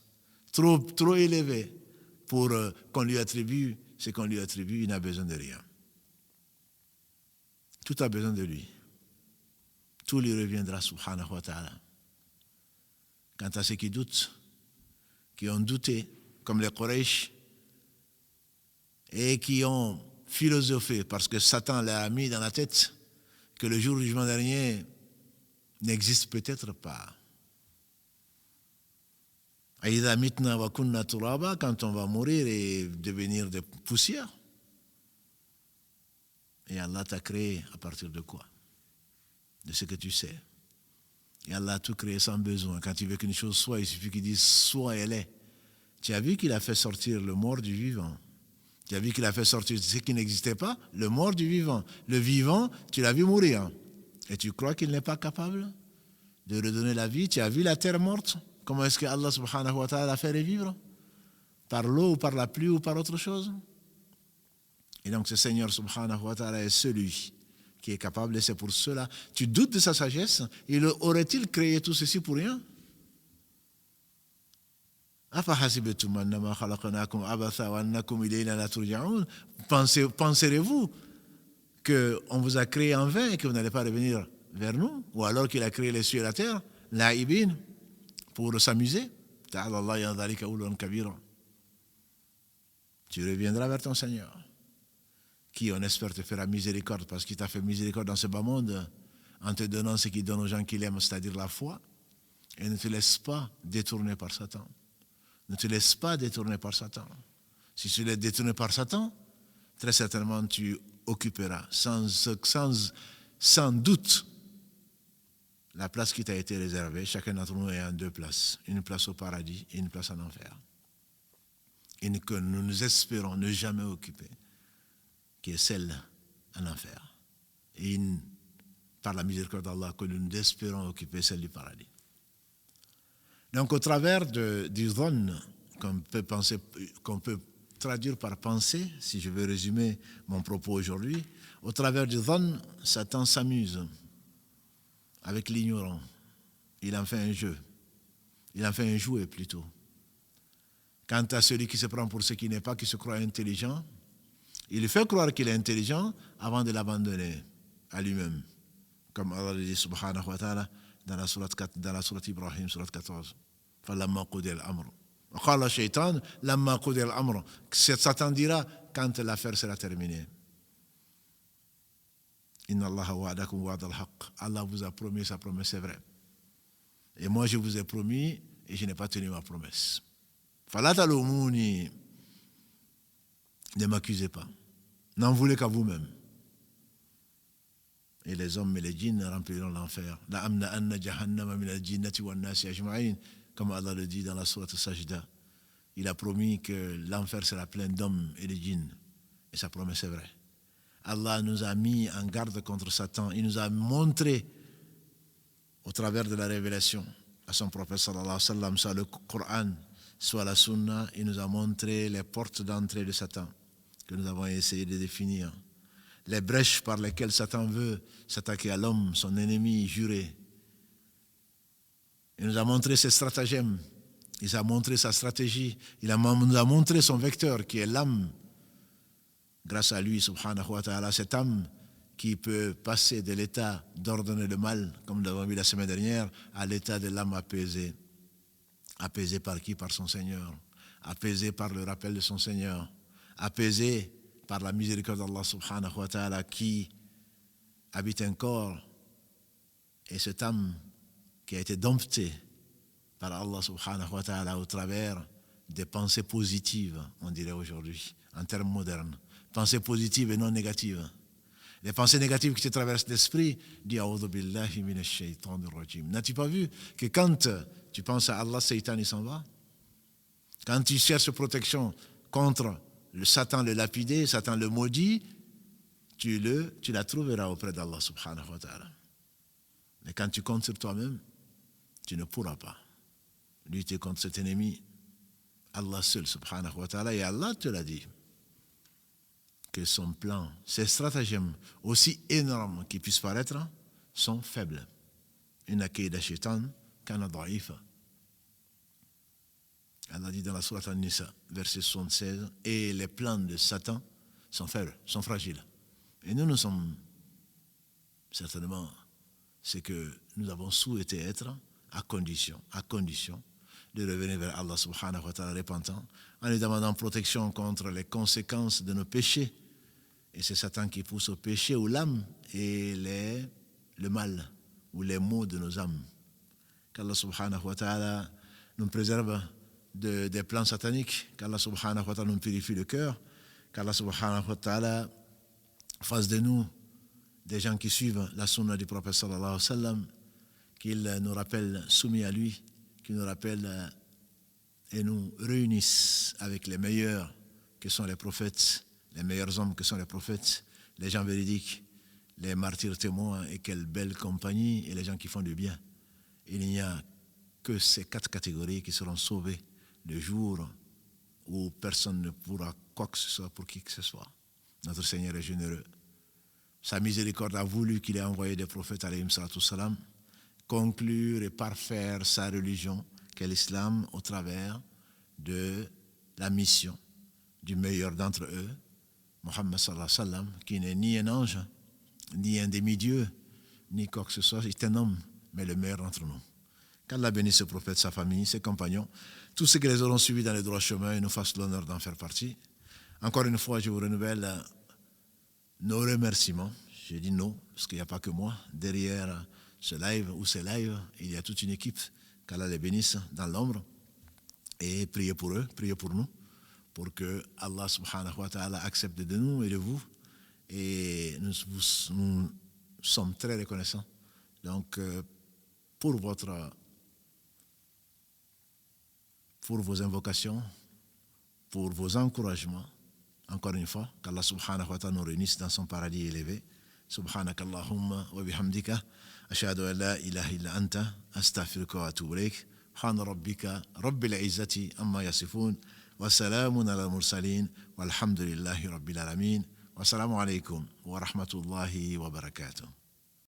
trop élevé pour qu'on lui attribue ce qu'on lui attribue, il n'a besoin de rien. Tout a besoin de lui. Tout lui reviendra, subhanahu wa ta'ala. Quant à ceux qui doutent, qui ont douté, comme les Quraysh, et qui ont philosophé, parce que Satan l'a mis dans la tête, que le jour du jugement dernier n'existe peut-être pas. Aïda mitna wa kunna turaba, quand on va mourir et devenir de poussière. Et Allah t'a créé à partir de quoi? De ce que tu sais. Et Allah a tout créé sans besoin. Quand il veut qu'une chose soit, il suffit qu'il dise soit, elle est. Tu as vu qu'il a fait sortir le mort du vivant. Tu as vu qu'il a fait sortir ce qui n'existait pas, le mort du vivant. Le vivant, tu l'as vu mourir. Et tu crois qu'il n'est pas capable de redonner la vie? Tu as vu la terre morte? Comment est-ce que Allah subhanahu wa ta'ala a fait revivre? Par l'eau ou par la pluie ou par autre chose? Et donc ce Seigneur subhanahu wa ta'ala est celui qui est capable, et c'est pour cela. Tu doutes de sa sagesse? Il aurait-il créé tout ceci pour rien? Penserez-vous qu'on vous a créé en vain et que vous n'allez pas revenir vers nous? Ou alors qu'il a créé les cieux et la terre, la'ibin, pour s'amuser? Tu reviendras vers ton Seigneur, qui, on espère, te fera miséricorde, parce qu'il t'a fait miséricorde dans ce bas monde, en te donnant ce qu'il donne aux gens qu'il aime, c'est-à-dire la foi, et ne te laisse pas détourner par Satan. Ne te laisse pas détourner par Satan. Si tu es détourné par Satan, très certainement tu occuperas sans doute la place qui t'a été réservée. Chacun d'entre nous est en deux places, une place au paradis et une place en enfer, et que nous espérons ne jamais occuper, qui est celle en enfer, et par la miséricorde d'Allah que nous espérons occuper celle du paradis. Donc au travers du dhann, qu'on peut traduire par pensée, si je veux résumer mon propos aujourd'hui, au travers du dhann, Satan s'amuse avec l'ignorant. Il en fait un jeu. Il en fait un jouet plutôt. Quant à celui qui se prend pour ce qui n'est pas, qui se croit intelligent, il lui fait croire qu'il est intelligent avant de l'abandonner à lui-même. Comme Allah le dit subhanahu wa ta'ala dans la sourate Ibrahim, sourate 14. فَلَمَّا قُضِيَ الْأَمْرُ وَقَالَ الشَّيْطَانُ لَمَّا قُضِيَ الْأَمْرُ. Satan dira quand l'affaire sera terminée. Inna Allah wa'adakum wa'dal haqq. Allah vous a promis sa promesse, c'est vrai. Et moi je vous ai promis et je n'ai pas tenu ma promesse. Fala talumuni. Ne m'accusez pas. N'en voulez qu'à vous-même. Et les hommes et les djinns rempliront l'enfer. La amna anna jahannama min al-jinnati wan nasi ajma'in. Comme Allah le dit dans la sourate Sajda. Il a promis que l'enfer sera plein d'hommes et de djinns. Et sa promesse est vraie. Allah nous a mis en garde contre Satan. Il nous a montré, au travers de la révélation à son prophète sallallahu alayhi wa sallam, soit le Coran, soit la Sunna, il nous a montré les portes d'entrée de Satan que nous avons essayé de définir. Les brèches par lesquelles Satan veut s'attaquer à l'homme, son ennemi juré. Il nous a montré ses stratagèmes, il nous a montré sa stratégie, nous a montré son vecteur qui est l'âme. Grâce à lui, subhanahu wa ta'ala, cette âme qui peut passer de l'état d'ordonner le mal, comme nous l'avons vu la semaine dernière, à l'état de l'âme apaisée. Apaisée par qui? Par son Seigneur. Apaisée par le rappel de son Seigneur. Apaisée par la miséricorde d'Allah subhanahu wa ta'ala qui habite un corps et cette âme qui a été domptée par Allah subhanahu wa ta'ala au travers des pensées positives, on dirait aujourd'hui, en termes modernes. Pensées positives et non négatives. Les pensées négatives qui te traversent l'esprit, dis A'udhu billahi minash shaitanir rajim. N'as-tu pas vu que quand tu penses à Allah, Satan il s'en va? Quand tu cherches protection contre le Satan le lapidé, Satan le maudit, tu la trouveras auprès d'Allah subhanahu wa ta'ala. Mais quand tu comptes sur toi-même, tu ne pourras pas lutter contre cet ennemi. Allah seul subhanahu wa ta'ala, et Allah te l'a dit, que son plan, ses stratagèmes, aussi énormes qu'ils puissent paraître, sont faibles. Inna kayda shaitan kana da'ifa. Allah dit dans la sourate An-Nisa, verset 76, et les plans de Satan sont faibles, sont fragiles. Et nous sommes certainement ce que nous avons souhaité être à condition de revenir vers Allah subhanahu wa ta'ala repentant, en lui demandant protection contre les conséquences de nos péchés. Et c'est Satan qui pousse au péché, ou l'âme, et le mal, ou les maux de nos âmes. Qu'Allah subhanahu wa ta'ala nous préserve des plans sataniques, qu'Allah subhanahu wa ta'ala nous purifie le cœur, qu'Allah subhanahu wa ta'ala fasse de nous des gens qui suivent la sunna du prophète sallallahu alayhi wa sallam, qu'il nous rappelle soumis à lui, qu'il nous rappelle et nous réunisse avec les meilleurs que sont les prophètes, les meilleurs hommes que sont les prophètes, les gens véridiques, les martyrs témoins, et quelle belle compagnie, et les gens qui font du bien. Il n'y a que ces 4 catégories qui seront sauvées le jour où personne ne pourra quoi que ce soit pour qui que ce soit. Notre Seigneur est généreux. Sa miséricorde a voulu qu'il ait envoyé des prophètes, alayhim salatu salam, conclure et parfaire sa religion, qu'est l'islam, au travers de la mission du meilleur d'entre eux, Muhammad sallallahu alayhi wa sallam, qui n'est ni un ange, ni un demi-dieu, ni quoi que ce soit, il est un homme, mais le meilleur d'entre nous. Qu'Allah bénisse ce prophète, sa famille, ses compagnons, tous ceux qui les auront suivis dans les droits chemins et nous fassent l'honneur d'en faire partie. Encore une fois, je vous renouvelle nos remerciements. Je dis non, parce qu'il n'y a pas que moi. Derrière ce live ou ces lives, il y a toute une équipe. Qu'Allah les bénisse dans l'ombre. Et priez pour eux, priez pour nous, pour que Allah subhanahu wa ta'ala accepte de nous et de vous. Et nous sommes très reconnaissants. Donc, pour vos invocations, pour vos encouragements, encore une fois, qu'Allah subhanahu wa ta'ala nous réunisse dans son paradis élevé. Subhanak Allahumma wa bihamdika, ashhadu an la ilaha illa anta, astaghfiruka wa atubu ilayk. Subhana rabbika rabbil izzati amma yasifun, wa salamun ala al-mursalin, walhamdulillahi rabbil alamin. Wa salamu alaykum wa rahmatullahi wa barakatuh.